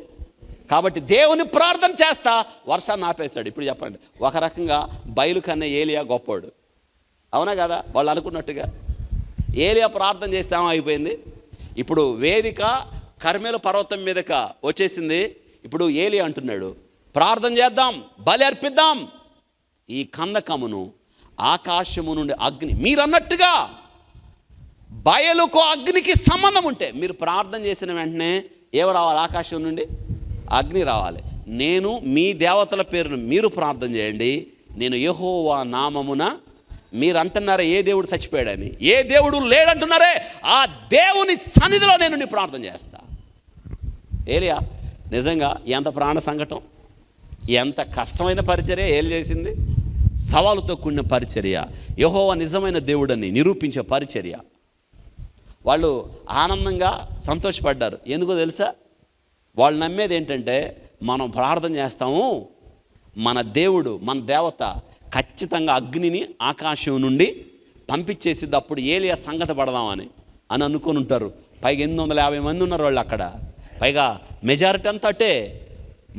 కాబట్టి దేవుని ప్రార్థన చేస్తా వర్షాన్ని ఆపేశాడు. ఇప్పుడు చెప్పండి, ఒక రకంగా బయలు కన్నా ఏలియా గొప్పోడు, అవునా కదా? వాళ్ళు అనుకున్నట్టుగా ఏలియా ప్రార్థన చేస్తే అయిపోయింది. ఇప్పుడు వేదిక కర్మెలు పర్వతం మీదక వచ్చేసింది. ఇప్పుడు ఏలి అంటున్నాడు, ప్రార్థన చేద్దాం, బలి అర్పిద్దాం. ఈ కందకమును ఆకాశము నుండి అగ్ని, మీరన్నట్టుగా బయలుకు అగ్నికి సంబంధం ఉంటే మీరు ప్రార్థన చేసిన వెంటనే ఏమి రావాలి? ఆకాశం నుండి అగ్ని రావాలి. నేను మీ దేవతల పేరును మీరు ప్రార్థన చేయండి, నేను యెహోవా నామమున, మీరు అంటున్నారే ఏ దేవుడు చచ్చిపోయాడని, ఏ దేవుడు లేడంటున్నారే ఆ దేవుని సన్నిధిలో నేను నీ ప్రార్థన చేస్తా. ఏలియా నిజంగా ఎంత ప్రాణ సంకటం, ఎంత కష్టమైన పరిచర్య ఏలి చేసింది. సవాలుతో కూడిన పరిచర్య, యెహోవా నిజమైన దేవుడని నిరూపించే పరిచర్య. వాళ్ళు ఆనందంగా సంతోషపడ్డారు. ఎందుకో తెలుసా? వాళ్ళు నమ్మేది ఏంటంటే, మనం ప్రార్థన చేస్తాము, మన దేవుడు, మన దేవత ఖచ్చితంగా అగ్నిని ఆకాశం నుండి పంపించేసిద్ది, అప్పుడు ఏలియా సంగతి పడదామని అనుకొని ఉంటారు. పైగా 850 మంది ఉన్నారు వాళ్ళు అక్కడ. పైగా మెజారిటీ అంతా అట్టే.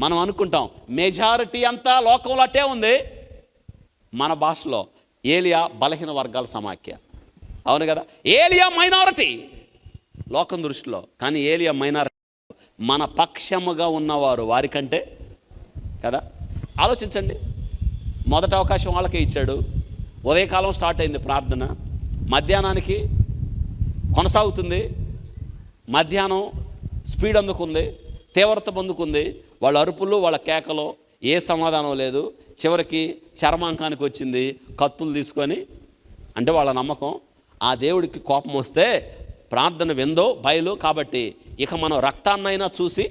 మనం అనుకుంటాం మెజారిటీ అంతా లోకంలో అట్టే ఉంది. మన భాషలో ఏలియా బలహీన వర్గాల సమాఖ్య, అవును కదా? ఏలియా మైనారిటీ లోకం దృష్టిలో, కానీ ఏలియా మైనారిటీ. మన పక్షముగా ఉన్నవారు వారికంటే కదా. ఆలోచించండి, మొదటి అవకాశం వాళ్ళకే ఇచ్చాడు. ఉదయకాలం స్టార్ట్ అయింది ప్రార్థన, మధ్యాహ్నానికి కొనసాగుతుంది. మధ్యాహ్నం స్పీడ్ అందుకుంది, తీవ్రత పొందుకుంది. వాళ్ళ అరుపులు, వాళ్ళ కేకలు, ఏ సమాధానం లేదు. చివరికి చర్మాంకానికి వచ్చింది, కత్తులు తీసుకొని. అంటే వాళ్ళ నమ్మకం ఆ దేవుడికి కోపం వస్తే ప్రార్థన విందో బయలు కాబట్టి, ఇక మనం రక్తాన్నైనా చూసి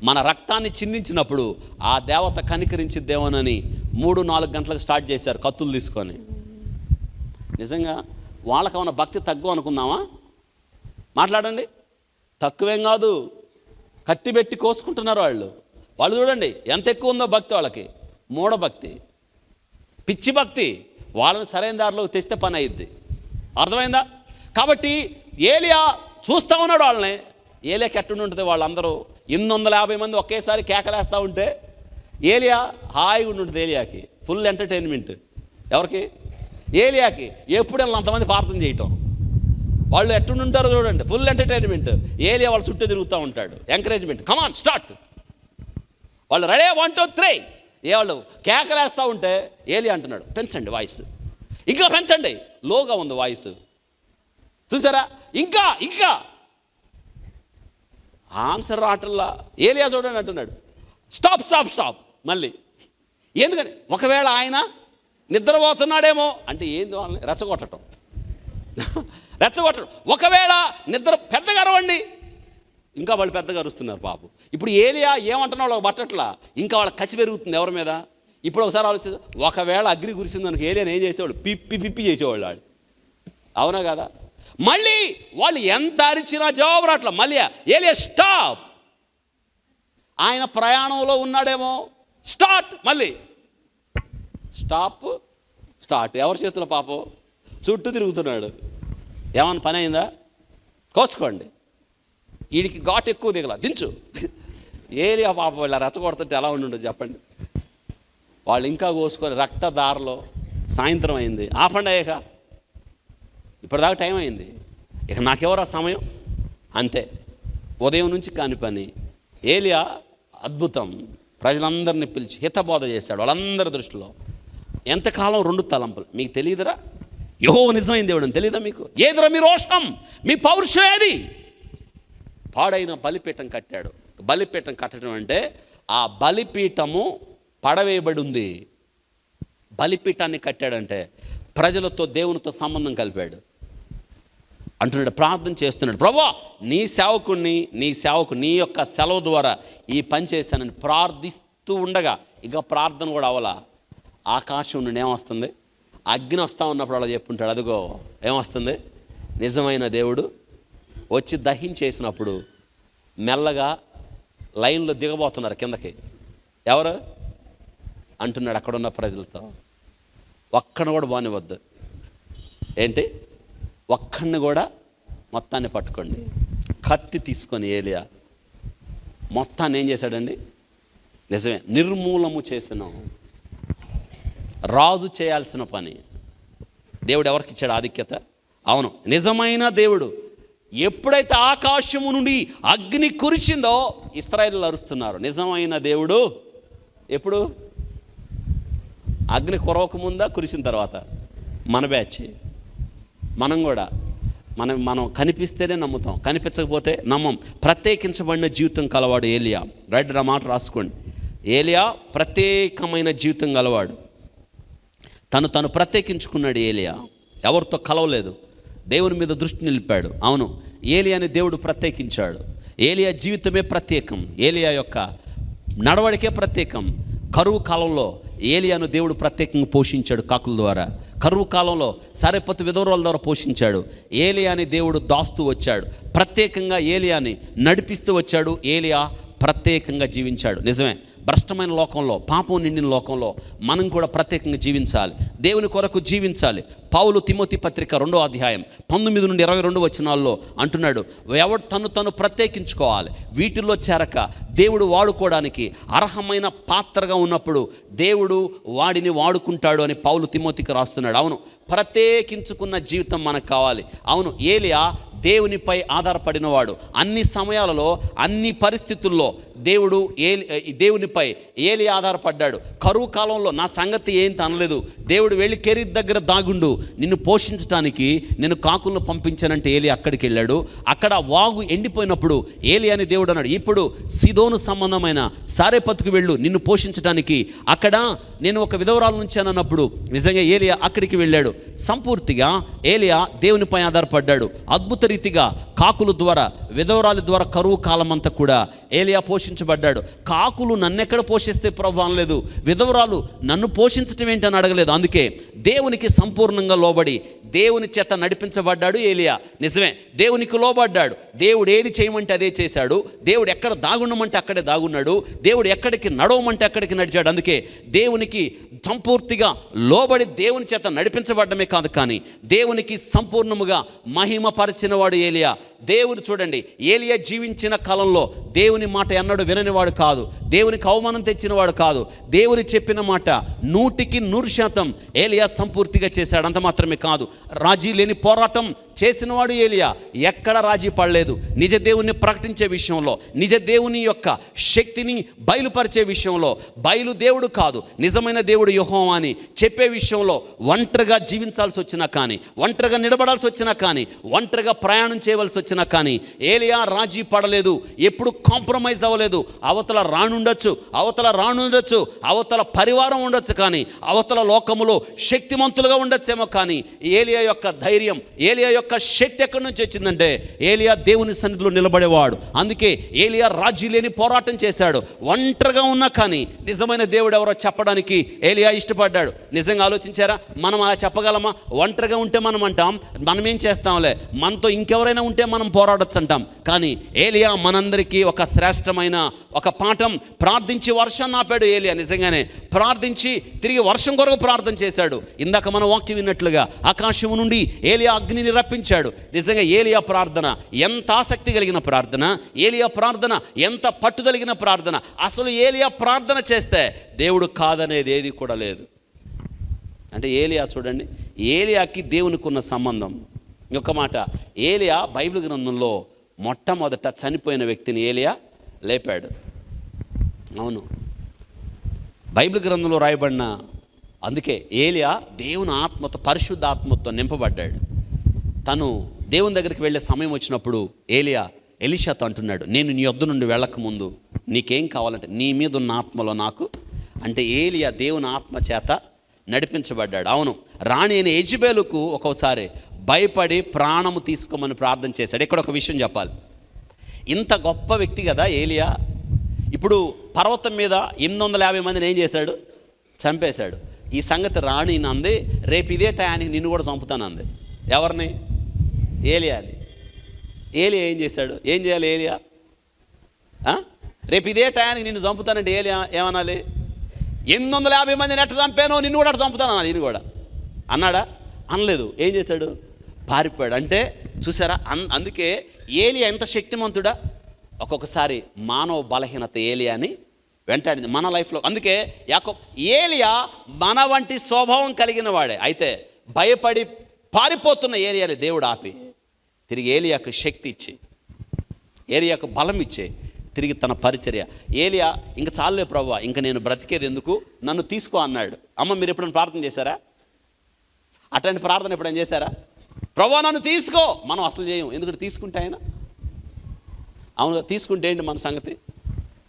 మన రక్తాన్ని చిందించినప్పుడు ఆ దేవత కనికరించిద్దేమోనని 3-4 గంటలకు స్టార్ట్ చేశారు కత్తులు తీసుకొని. నిజంగా వాళ్ళకేమన్నా భక్తి తక్కువ అనుకుందామా? మాట్లాడండి, తక్కువేం కాదు. కత్తి పెట్టి కోసుకుంటున్నారు వాళ్ళు చూడండి ఎంత ఎక్కువ ఉందో భక్తి వాళ్ళకి. మూఢభక్తి, పిచ్చి భక్తి. వాళ్ళని సరైన దారిలోకి తెస్తే పని అయ్యిద్ది. అర్థమైందా? కాబట్టి ఏలియా చూస్తూ ఉన్నాడు వాళ్ళని. ఏలియాకి ఎట్టుండి ఉంటుంది? వాళ్ళందరూ 850 మంది ఒకేసారి కేకలేస్తూ ఉంటే ఏలియా హాయిగా ఉంటుంది. ఏలియాకి ఫుల్ ఎంటర్టైన్మెంట్. ఎవరికి? ఏలియాకి. ఎప్పుడు అంతమంది ప్రార్థన చేయటం. వాళ్ళు ఎట్టుండి ఉంటారో చూడండి, ఫుల్ ఎంటర్టైన్మెంట్. ఏలియా వాళ్ళ చుట్టూ తిరుగుతూ ఉంటాడు, ఎంకరేజ్మెంట్. Come on start. వాళ్ళు రెడీ 1 2 3. వాళ్ళు కేకలేస్తూ ఉంటే ఏలియా అంటున్నాడు, పెంచండి వాయిస్, ఇంకా పెంచండి. లోగా ఉంది వాయిస్, చూసారా? ఇంకా ఇంకా ఆన్సర్ రావట్లా. ఏలియా చూడండి అంటున్నాడు, స్టాప్ స్టాప్ స్టాప్. మళ్ళీ ఎందుకని? ఒకవేళ ఆయన నిద్రపోతున్నాడేమో అంటే ఏంది? వాళ్ళని రెచ్చగొట్టడం. ఒకవేళ నిద్ర పెద్దగా అరవండి, ఇంకా వాళ్ళు పెద్దగా అరుస్తున్నారు పాపం. ఇప్పుడు ఏలియా ఏమంటున్నాడు వాళ్ళకి బట్టట్లా, ఇంకా వాళ్ళ కసి పెరుగుతుంది ఎవరి మీద. ఇప్పుడు ఒకసారి ఆలోచించ, ఒకవేళ అగ్ని కురిసింది అనుకో ఏలియాని ఏం చేసేవాళ్ళు? పిప్పి చేసేవాళ్ళు వాళ్ళు, అవునా కదా? మళ్ళీ వాళ్ళు ఎంత అరిచినా జవాబు రాట్లా. మళ్ళీ ఏలియా స్టాప్. ఆయన ప్రయాణంలో ఉన్నాడేమో, స్టార్ట్. మళ్ళీ స్టాప్ స్టార్ట్. ఎవరి చేతిలో? పాపం చుట్టూ తిరుగుతున్నాడు. ఏమన్నా పని అయిందా? కోసుకోండి. వీడికి ఘాటు ఎక్కువ దిగల, దించు. ఏలియా పాపం ఇలా రెచ్చగొడుతుంటే ఎలా ఉండు చెప్పండి. వాళ్ళు ఇంకా కోసుకొని రక్తదారలో. సాయంత్రం అయింది, ఆపండి అయ్యాక, ఇప్పటిదాకా టైం అయింది, ఇక నాకెవరా సమయం. అంతే, ఉదయం నుంచి కాని పని. ఏలియా అద్భుతం. ప్రజలందరినీ పిలిచి హితబోధ చేశాడు వాళ్ళందరి దృష్టిలో. ఎంతకాలం 2 తలంపులు. మీకు తెలియదురా యెహోవా నిజమైన దేవుడు అని తెలియదా మీకు? ఏదిరా మీ రోషం, మీ పౌరుషం ఏది? పాడైన బలిపీఠం కట్టాడు. బలిపీఠం కట్టడం అంటే ఆ బలిపీఠము పడవేయబడి ఉంది. బలిపీఠాన్ని కట్టాడంటే ప్రజలతో దేవునితో సంబంధం కలిపాడు. అంటున్నాడు, ప్రార్థన చేస్తున్నాడు, ప్రభువా నీ సేవకుణ్ణి, నీ యొక్క సెలవు ద్వారా ఈ పని చేశానని ప్రార్థిస్తూ ఉండగా, ఇక ప్రార్థన కూడా అవలా. ఆకాశం నుండి ఏమొస్తుంది? అగ్ని వస్తూ ఉన్నప్పుడు అలా చెప్పుంటాడు, అదిగో ఏమొస్తుంది? నిజమైన దేవుడు వచ్చి దహించేసినప్పుడు మెల్లగా లైన్లో దిగబోతున్నారు కిందకి. ఎవరు అంటున్నాడు అక్కడున్న ప్రజలతో, ఒక్కడిని కూడా బానివద్దు. ఏంటి? ఒక్కడిని కూడా, మొత్తాన్ని పట్టుకోండి. కత్తి తీసుకొని ఏలియా మొత్తాన్ని ఏం చేశాడండి? నిజమే, నిర్మూలము చేసినాం. రాజు చేయాల్సిన పని. దేవుడు ఎవరికి ఇచ్చాడు ఆధిక్యత? అవును, నిజమైన దేవుడు ఎప్పుడైతే ఆకాశము నుండి అగ్ని కురిచిందో ఇశ్రాయేలు అరుస్తున్నారు. నిజమైన దేవుడు ఎప్పుడు? అగ్ని కురవకముందా, కురిసిన తర్వాత? మన బ్యాచ్. మనం కూడా మనం కనిపిస్తేనే నమ్ముతాం, కనిపించకపోతే నమ్మం. ప్రత్యేకించబడిన జీవితం కలవాడు ఏలియా. రైట్, ఆ మాట రాసుకోండి. ఏలియా ప్రత్యేకమైన జీవితం గలవాడు. తను ప్రత్యేకించుకున్నాడు ఏలియా. ఎవరితో కలవలేదు, దేవుని మీద దృష్టి నిలిపాడు. అవును, ఏలియాని దేవుడు ప్రత్యేకించాడు. ఏలియా జీవితమే ప్రత్యేకం, ఏలియా యొక్క నడవడికే ప్రత్యేకం. కరువు కాలంలో ఏలియాను దేవుడు ప్రత్యేకంగా పోషించాడు కాకుల ద్వారా. కరువు కాలంలో సారెపతు విధవరాల ద్వారా పోషించాడు. ఏలియాని దేవుడు దాస్తూ వచ్చాడు, ప్రత్యేకంగా ఏలియాని నడిపిస్తూ వచ్చాడు. ఏలియా ప్రత్యేకంగా జీవించాడు. నిజమే, భ్రష్టమైన లోకంలో, పాపం నిండిన లోకంలో మనం కూడా ప్రత్యేకంగా జీవించాలి, దేవుని కొరకు జీవించాలి. పౌలు తిమోతి పత్రిక 2వ అధ్యాయం 19 నుండి 22 వచనాల్లో అంటున్నాడు, ఎవడు తను ప్రత్యేకించుకోవాలి. వీటిల్లో చేరక దేవుడు వాడుకోవడానికి అర్హమైన పాత్రగా ఉన్నప్పుడు దేవుడు వాడిని వాడుకుంటాడు అని పౌలు తిమోతికి రాస్తున్నాడు. అవును, ప్రత్యేకించుకున్న జీవితం మనకు కావాలి. అవును, ఏలియా దేవునిపై ఆధారపడినవాడు. అన్ని సమయాలలో, అన్ని పరిస్థితుల్లో దేవునిపై ఏలియా ఆధారపడ్డాడు. కరువు కాలంలో నా సంగతి ఏంటి అనలేదు. దేవుడు వెళ్ళి కెరీత్ దగ్గర దాగుండు, నిన్ను పోషించడానికి నేను కాకులను పంపించానంటే ఏలియా అక్కడికి వెళ్ళాడు. అక్కడ వాగు ఎండిపోయినప్పుడు ఏలియాని దేవుడు అన్నాడు, ఇప్పుడు సిదోను సంబంధమైన సారెపతుకు వెళ్ళు, నిన్ను పోషించడానికి అక్కడ నేను ఒక విధవరాలు నుంచానన్నప్పుడు నిజంగా ఏలియా అక్కడికి వెళ్ళాడు. సంపూర్తిగా ఏలియా దేవునిపై ఆధారపడ్డాడు. అద్భుత రీతిగా కాకుల ద్వారా, విధవరాల ద్వారా కరువు కాలం అంతా కూడా ఏలియా పోషించబడ్డాడు. కాకులు నన్నెక్కడ పోషిస్తే ప్రభు అనలేదు, విధవరాలు నన్ను పోషించటం ఏంటని అడగలేదు. అందుకే దేవునికి సంపూర్ణంగా లోబడి దేవుని చేత నడిపించబడ్డాడు ఏలియా. నిజమే, దేవునికి లోబడ్డాడు. దేవుడు ఏది చేయమంటే అదే చేశాడు. దేవుడు ఎక్కడ దాగుండమంటే అక్కడే దాగున్నాడు. దేవుడు ఎక్కడికి నడవమంటే అక్కడికి నడిచాడు. అందుకే దేవునికి సంపూర్తిగా లోబడి దేవుని చేత నడిపించబడ్డమే కాదు, కానీ దేవునికి సంపూర్ణముగా మహిమపరిచిన వాడు ఏలియా. దేవుడు చూడండి, ఏలియా జీవించిన కాలంలో దేవుని మాట ఎన్నడూ విననివాడు కాదు, దేవునికి అవమానం తెచ్చినవాడు కాదు. దేవుని చెప్పిన మాట 100% ఏలియా సంపూర్తిగా చేశాడు. అంత మాత్రమే కాదు, రాజీ లేని పోరాటం చేసినవాడు ఏలియా. ఎక్కడ రాజీ పడలేదు. నిజ దేవుని ప్రకటించే విషయంలో, నిజ దేవుని యొక్క శక్తిని బయలుపరిచే విషయంలో, బయలు దేవుడు కాదు నిజమైన దేవుడు యెహోవా అని చెప్పే విషయంలో ఒంటరిగా జీవించాల్సి వచ్చినా కానీ, ఒంటరిగా నిలబడాల్సి వచ్చినా కానీ, ఒంటరిగా ప్రయాణం చేయవలసి వచ్చినా కానీ ఏలియా రాజీ పడలేదు. ఎప్పుడు కాంప్రమైజ్ అవ్వలేదు. అవతల రానుండొచ్చు, అవతల పరివారం ఉండొచ్చు, కానీ అవతల లోకములో శక్తిమంతులుగా ఉండొచ్చేమో, కానీ ఏలియా యొక్క ధైర్యం, ఏలియా యొక్క శక్తి ఎక్కడి నుంచి వచ్చిందంటే ఏలియా దేవుని సన్నిధిలో నిలబడేవాడు. అందుకే ఏలియా రాజీ లేని పోరాటం చేశాడు. ఒంటరిగా ఉన్నా కానీ నిజమైన దేవుడు ఎవరో చెప్పడానికి ఏలియా ఇష్టపడ్డాడు. నిజంగా ఆలోచించారా? మనం అలా చెప్పగలమా? ఒంటరిగా ఉంటే మనం అంటాం, మనం ఏం చేస్తాంలే, మనతో ఇంకెవరైనా ఉంటే మనం పోరాడొచ్చు అంటాం. కానీ ఏలియా మనందరికీ ఒక శ్రేష్టమైన ఒక పాఠం. ప్రార్థించి వర్షం ఆపాడు ఏలియా. నిజంగానే ప్రార్థించి తిరిగి వర్షం కొరకు ప్రార్థన చేశాడు. ఇందాక మన వాక్యం విన్నట్లుగా ఆకాశము నుండి ఏలియా అగ్నిని రప్పించాడు. నిజంగా ఏలియా ప్రార్థన ఎంత ఆసక్తి కలిగిన ప్రార్థన, ఏలియా ప్రార్థన ఎంత పట్టుదలిగిన ప్రార్థన. అసలు ఏలియా ప్రార్థన చేస్తే దేవుడు కాదనేది ఏది కూడా లేదు. అంటే ఏలియా చూడండి, ఏలియాకి దేవునికి ఉన్న సంబంధం. ఇంకొక మాట, ఏలియా బైబిల్ గ్రంథంలో మొట్టమొదట చనిపోయిన వ్యక్తిని ఏలియా లేపాడు. అవును, బైబిల్ గ్రంథంలో రాయబడిన, అందుకే ఏలియా దేవుని ఆత్మతో, పరిశుద్ధ ఆత్మతో నింపబడ్డాడు. తను దేవుని దగ్గరికి వెళ్ళే సమయం వచ్చినప్పుడు ఏలియా ఎలీషాతో అంటున్నాడు, నేను నీ యొద్ద నుండి వెళ్ళకముందు నీకేం కావాలంటే నీ మీద ఉన్న ఆత్మలో నాకు, అంటే ఏలియా దేవుని ఆత్మ చేత నడిపించబడ్డాడు. అవును, రాణి అయిన యెజెబెలుకు ఒక్కోసారి భయపడి ప్రాణము తీసుకోమని ప్రార్థన చేశాడు. ఇక్కడ ఒక విషయం చెప్పాలి, ఇంత గొప్ప వ్యక్తి కదా ఏలియా. ఇప్పుడు పర్వతం మీద 850 మందిని ఏం చేశాడు? చంపేశాడు. ఈ సంగతి రాణి అంది, రేపు ఇదే టయానికి నిన్ను కూడా చంపుతానంది. ఎవరిని? ఏలియాని. ఏలియా ఏం చేశాడు? ఏం చేయాలి ఏలియా? రేపు ఇదే టయానికి నిన్ను చంపుతానంటే ఏలియా ఏమనాలి? 850 మందిని ఎట్ట చంపానో నిన్ను కూడా అట్ట చంపుతాను అన్నాడు. ఈయన కూడా అన్నాడా? అనలేదు. ఏం చేశాడు? పారిపోయాడు. అంటే చూసారా, అందుకే ఏలియా ఎంత శక్తిమంతుడా. ఒక్కొక్కసారి మానవ బలహీనత ఏలియాని వెంటాడింది మన లైఫ్లో. అందుకే ఏలియా మన వంటి స్వభావం కలిగిన వాడే. అయితే భయపడి పారిపోతున్న ఏలియాని దేవుడు ఆపి తిరిగి ఏలియాకు శక్తి ఇచ్చి, ఏలియాకు బలం ఇచ్చే తిరిగి తన పరిచర్య. ఏలియా ఇంక చాలులే ప్రభువా, ఇంక నేను బ్రతికేది ఎందుకు, నన్ను తీసుకో అన్నాడు. అమ్మ, మీరు ఎప్పుడైనా ప్రార్థన చేశారా? అట్లాంటి ప్రార్థన ఎప్పుడైనా చేశారా? ప్రభువా నన్ను తీసుకో. మనం అసలు చేయం, ఎందుకంటే తీసుకుంటే ఆయన అవును తీసుకుంటే ఏంటి మన సంగతి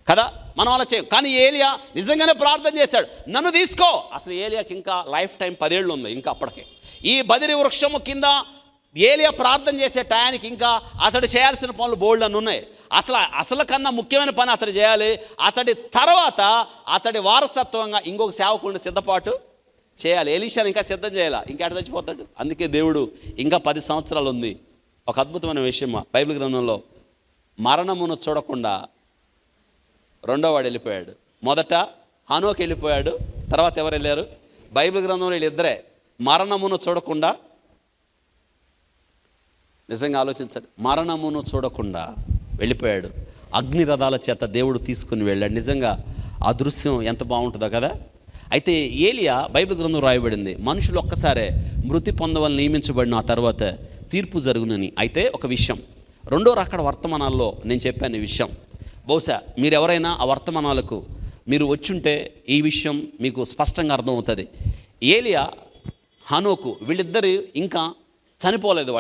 కదా, మనం అలా చేయం. కానీ ఏలియా నిజంగానే ప్రార్థన చేశాడు, నన్ను తీసుకో. అసలు ఏలియాకి ఇంకా లైఫ్ టైం 10 ఏళ్ళు ఉంది ఇంకా అప్పటికే. ఈ బదిరి వృక్షము కింద ఏలియా ప్రార్థన చేసే టయానికి ఇంకా అతడు చేయాల్సిన పనులు బోల్డ్ అని ఉన్నాయి. అసలు కన్నా ముఖ్యమైన పని అతడు చేయాలి. అతడి తర్వాత అతడి వారసత్వంగా ఇంకొక సేవకుడిని సిద్ధపాటు చేయాలి. ఎలీషాని ఇంకా సిద్ధం చేయాలి, ఇంకా ఎక్కడ చచ్చిపోతాడు. అందుకే దేవుడు ఇంకా 10 సంవత్సరాలు ఉంది. ఒక అద్భుతమైన విషయం బైబిల్ గ్రంథంలో, మరణమును చూడకుండా రెండో వాడు వెళ్ళిపోయాడు. మొదట హనోకు వెళ్ళిపోయాడు, తర్వాత ఎవరు వెళ్ళారు? బైబిల్ గ్రంథంలో వీళ్ళిద్దరే. మరణమును చూడకుండా, నిజంగా ఆలోచించండి, మరణమును చూడకుండా వెళ్ళిపోయాడు. అగ్ని రథాల చేత దేవుడు తీసుకుని వెళ్ళాడు. నిజంగా ఆ దృశ్యం ఎంత బాగుంటుందో కదా. అయితే ఏలియా బైబిల్ గ్రంథం రాయబడింది, మనుషులు ఒక్కసారే మృతి పొందవలని నియమించబడిన ఆ తర్వాత తీర్పు జరుగునని. అయితే ఒక విషయం, రెండో రాకడ వర్తమానాల్లో నేను చెప్పాను ఈ విషయం. బహుశా మీరెవరైనా ఆ వర్తమానాలకు మీరు వచ్చుంటే ఈ విషయం మీకు స్పష్టంగా అర్థమవుతుంది. ఏలియా, హనోకు వీళ్ళిద్దరు ఇంకా చనిపోలేదు.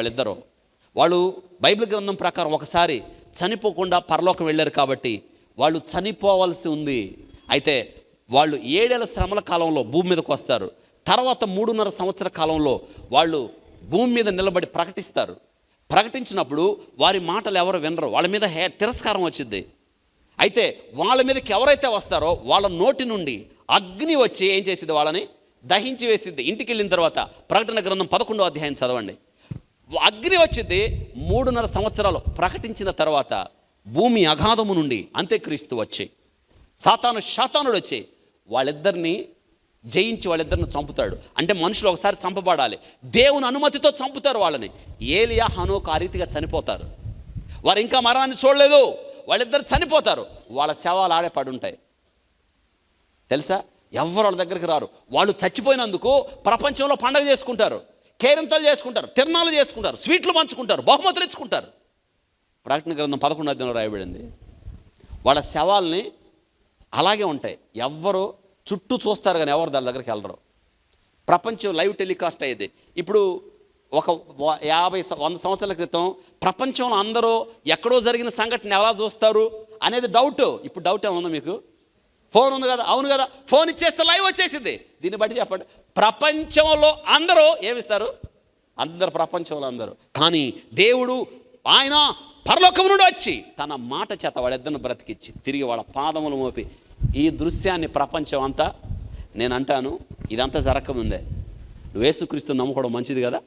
వాళ్ళు బైబిల్ గ్రంథం ప్రకారం ఒకసారి చనిపోకుండా పరలోకం వెళ్ళారు కాబట్టి వాళ్ళు చనిపోవాల్సి ఉంది. అయితే వాళ్ళు 7 ఏళ్ల శ్రమల కాలంలో భూమి మీదకు వస్తారు. తర్వాత 3.5 సంవత్సర కాలంలో వాళ్ళు భూమి మీద నిలబడి ప్రకటిస్తారు. ప్రకటించినప్పుడు వారి మాటలు ఎవరు వినరు, వాళ్ళ మీద తిరస్కారం వచ్చింది. అయితే వాళ్ళ మీదకి ఎవరైతే వస్తారో వాళ్ళ నోటి నుండి అగ్ని వచ్చి ఏం చేసింది, వాళ్ళని దహించి వేసింది. ఇంటికి వెళ్ళిన తర్వాత ప్రకటన గ్రంథం 11వ అధ్యాయం చదవండి. అగ్ని వచ్చింది. 3.5 సంవత్సరాలు ప్రకటించిన తర్వాత భూమి అగాధము నుండి అంత్యక్రీస్తు వచ్చి శాతానుడు వచ్చి వాళ్ళిద్దరిని జయించి వాళ్ళిద్దరిని చంపుతాడు. అంటే మనుషులు ఒకసారి చంపబడాలి, దేవుని అనుమతితో చంపుతారు వాళ్ళని. ఏలియా, హనోకు ఆ రీతిగా చనిపోతారు. వారు ఇంకా మరణాన్ని చూడలేదు, వాళ్ళిద్దరు చనిపోతారు. వాళ్ళ శవాలు ఆడే పడుంటాయి. తెలుసా, ఎవరు వాళ్ళ దగ్గరికి రారు. వాళ్ళు చచ్చిపోయినందుకు ప్రపంచంలో పండగ చేసుకుంటారు, కేరింతలు చేసుకుంటారు, తిరణాలు చేసుకుంటారు, స్వీట్లు పంచుకుంటారు, బహుమతులు ఇచ్చుకుంటారు. ప్రకటన గ్రంథం 11వ అధ్యాయంలో రాయబడింది. వాళ్ళ శవాల్ని అలాగే ఉంటాయి. ఎవ్వరు చుట్టూ చూస్తారు కానీ ఎవరు దాని దగ్గరికి వెళ్ళరు. ప్రపంచం లైవ్ టెలికాస్ట్ అయ్యేది. ఇప్పుడు ఒక 50-100 సంవత్సరాల క్రితం ప్రపంచంలో అందరూ ఎక్కడో జరిగిన సంఘటన ఎలా చూస్తారు అనేది డౌట్. ఇప్పుడు డౌట్ ఏముందో మీకు? ఫోన్ ఉంది కదా, అవును కదా, ఫోన్ ఇచ్చేస్తే లైవ్ వచ్చేసింది. దీన్ని బట్టి చెప్పండి, ప్రపంచంలో అందరూ ఏమిస్తారు? అందరు ప్రపంచంలో అందరూ. కానీ దేవుడు ఆయన పరలోకం నుండి వచ్చి తన మాట చేత వాళ్ళిద్దరిని బ్రతికిచ్చి తిరిగి వాళ్ళ పాదములు మోపి ఈ దృశ్యాన్ని ప్రపంచం అంతా, నేను అంటాను ఇదంతా జరగకముందే నువ్వు యేసుక్రీస్తుని నమ్ముకోవడం మంచిది కదా,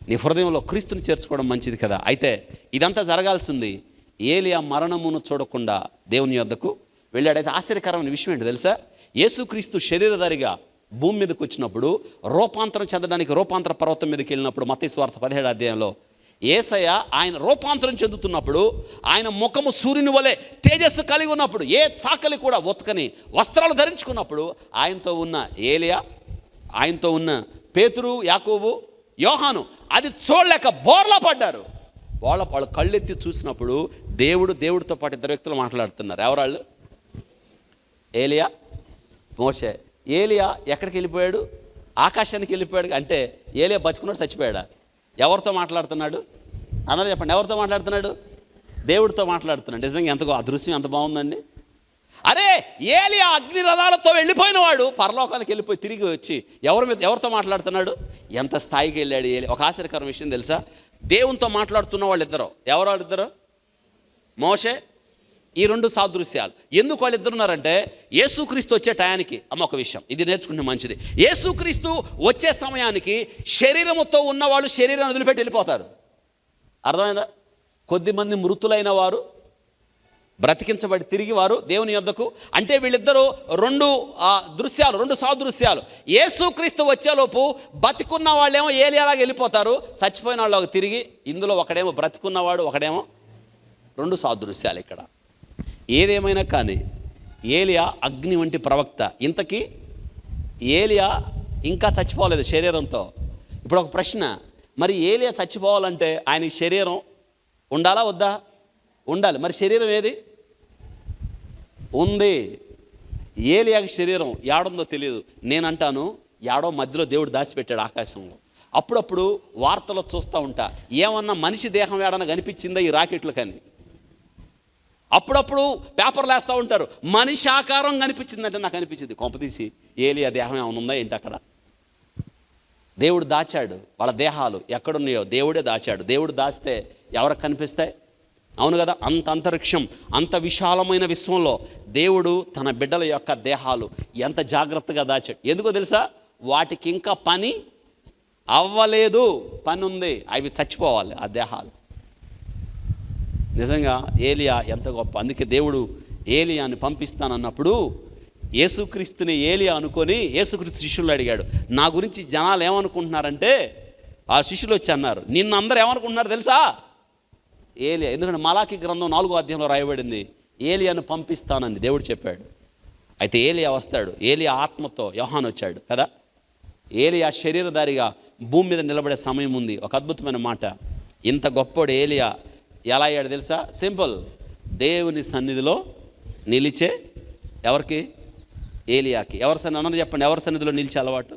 నీ హృదయంలో క్రీస్తుని చేర్చుకోవడం మంచిది కదా. అయితే ఇదంతా జరగాల్సింది ఏలియా మరణమును చూడకుండా దేవుని యొద్దకు వెళ్ళాడైతే ఆశ్చర్యకరమైన విషయం ఏంటి తెలుసా? యేసుక్రీస్తు శరీరధారిగా భూమి మీదకి వచ్చినప్పుడు రూపాంతరం చెందడానికి రూపాంతర పర్వతం మీదకి వెళ్ళినప్పుడు మత్తయి సువార్త 17వ అధ్యాయంలో యేసయ్య ఆయన రూపాంతరం చెందుతున్నప్పుడు ఆయన ముఖము సూర్యుని వలె తేజస్సు కలిగి ఉన్నప్పుడు, ఏ చాకలి కూడా ఉతకని వస్త్రాలు ధరించుకున్నప్పుడు ఆయనతో ఉన్న ఏలియా, ఆయనతో ఉన్న పేతురు, యాకోబు, యోహాను అది చూడలేక బోర్లా పడ్డారు. వాళ్ళు కళ్ళెత్తి చూసినప్పుడు దేవుడితో పాటు 2 వ్యక్తులు మాట్లాడుతున్నారు. ఎవరాళ్ళు? ఏలియా, మోషే. ఏలియా ఎక్కడికి వెళ్ళిపోయాడు? ఆకాశానికి వెళ్ళిపోయాడు. అంటే ఏలియా బతుకున్నాడు, చచ్చిపోయాడా? ఎవరితో మాట్లాడుతున్నాడు? అందరూ చెప్పండి, ఎవరితో మాట్లాడుతున్నాడు? దేవుడితో మాట్లాడుతున్నాడు. నిజంగా ఎంతగో అదృశ్యం ఎంత బాగుందండి. అరే, ఏలియా అగ్ని రథాలతో వెళ్ళిపోయిన వాడు పరలోకానికి వెళ్ళిపోయి తిరిగి వచ్చి ఎవరితో మాట్లాడుతున్నాడు? ఎంత స్థాయికి వెళ్ళాడు ఏలియా. ఒక ఆశ్చర్యకరమైన విషయం తెలుసా? దేవునితో మాట్లాడుతున్న వాళ్ళిద్దరు ఎవరు? వాళ్ళిద్దరు మోషే. ఈ 2 సాదృశ్యాలు. ఎందుకు వాళ్ళిద్దరు ఉన్నారంటే యేసుక్రీస్తు వచ్చే టయానికి, ఒక విషయం ఇది నేర్చుకుంటే మంచిది, యేసుక్రీస్తు వచ్చే సమయానికి శరీరముతో ఉన్నవాళ్ళు శరీరాన్ని వదిలిపెట్టి వెళ్ళిపోతారు. అర్థమైందా? కొద్దిమంది మృతులైన వారు బ్రతికించబడి తిరిగి వారు దేవుని యొద్దకు. అంటే వీళ్ళిద్దరూ 2 సాదృశ్యాలు. యేసుక్రీస్తు వచ్చేలోపు బతికున్న వాళ్ళేమో ఏలియాలాగా వెళ్ళిపోతారు, చచ్చిపోయిన వాళ్ళు తిరిగి. ఇందులో ఒకడేమో బ్రతికున్నవాడు, ఒకడేమో 2 సాదృశ్యాలు ఇక్కడ. ఏదేమైనా కానీ ఏలియా అగ్ని వంటి ప్రవక్త. ఇంతకీ ఏలియా ఇంకా చచ్చిపోలేదు శరీరంతో. ఇప్పుడు ఒక ప్రశ్న, మరి ఏలియా చచ్చిపోవాలంటే ఆయనకి శరీరం ఉండాలా వద్దా? ఉండాలి. మరి శరీరం ఏది ఉంది? ఏలియాకి శరీరం ఏడుందో తెలియదు. నేనంటాను ఏడో మధ్యలో దేవుడు దాచిపెట్టాడు ఆకాశంలో. అప్పుడప్పుడు వార్తలో చూస్తూ ఉంటా, ఏమన్నా మనిషి దేహం ఏడన్నా కనిపించిందా ఈ రాకెట్లు కానీ. అప్పుడప్పుడు పేపర్లు వేస్తూ ఉంటారు, మనిషి ఆకారం కనిపించిందంటే నాకు అనిపించింది కొంపతీసి ఏలియా దేహం ఏమైనా ఉందా ఏంటి అక్కడ. దేవుడు దాచాడు. వాళ్ళ దేహాలు ఎక్కడున్నాయో దేవుడే దాచాడు. దేవుడు దాస్తే ఎవరికి కనిపిస్తాయి? అవును కదా. అంత అంతరిక్షం, అంత విశాలమైన విశ్వంలో దేవుడు తన బిడ్డల యొక్క దేహాలు ఎంత జాగ్రత్తగా దాచాడు. ఎందుకో తెలుసా? వాటికి ఇంకా పని అవ్వలేదు, పని ఉంది, అవి చచ్చిపోవాలి ఆ దేహాలు. నిజంగా ఏలియా ఎంత గొప్ప. అందుకే దేవుడు ఏలియాని పంపిస్తానన్నప్పుడు యేసుక్రీస్తుని ఏలియా అనుకొని యేసుక్రీస్తు శిష్యులు అడిగాడు, నా గురించి జనాలు ఏమనుకుంటున్నారంటే, ఆ శిష్యులు వచ్చి అన్నారు, నిన్ను అందరూ ఏమనుకుంటున్నారు తెలుసా? ఏలియా. ఎందుకంటే మలాకి గ్రంథం 4వ అధ్యాయంలో రాయబడింది, ఏలియాను పంపిస్తానని దేవుడు చెప్పాడు. అయితే ఏలియా వస్తాడు. ఏలియా ఆత్మతో యోహాను వచ్చాడు కదా. ఏలియా శరీరధారిగా భూమి మీద నిలబడే సమయం ఉంది. ఒక అద్భుతమైన మాట, ఇంత గొప్పోడు ఏలియా ఎలా అయ్యాడు తెలుసా? సింపుల్, దేవుని సన్నిధిలో నిలిచే ఎవరికి? ఏలియాకి. ఎవరి సన్నిధి అన్నారు చెప్పండి, ఎవరి సన్నిధిలో నిలిచే అలవాటు?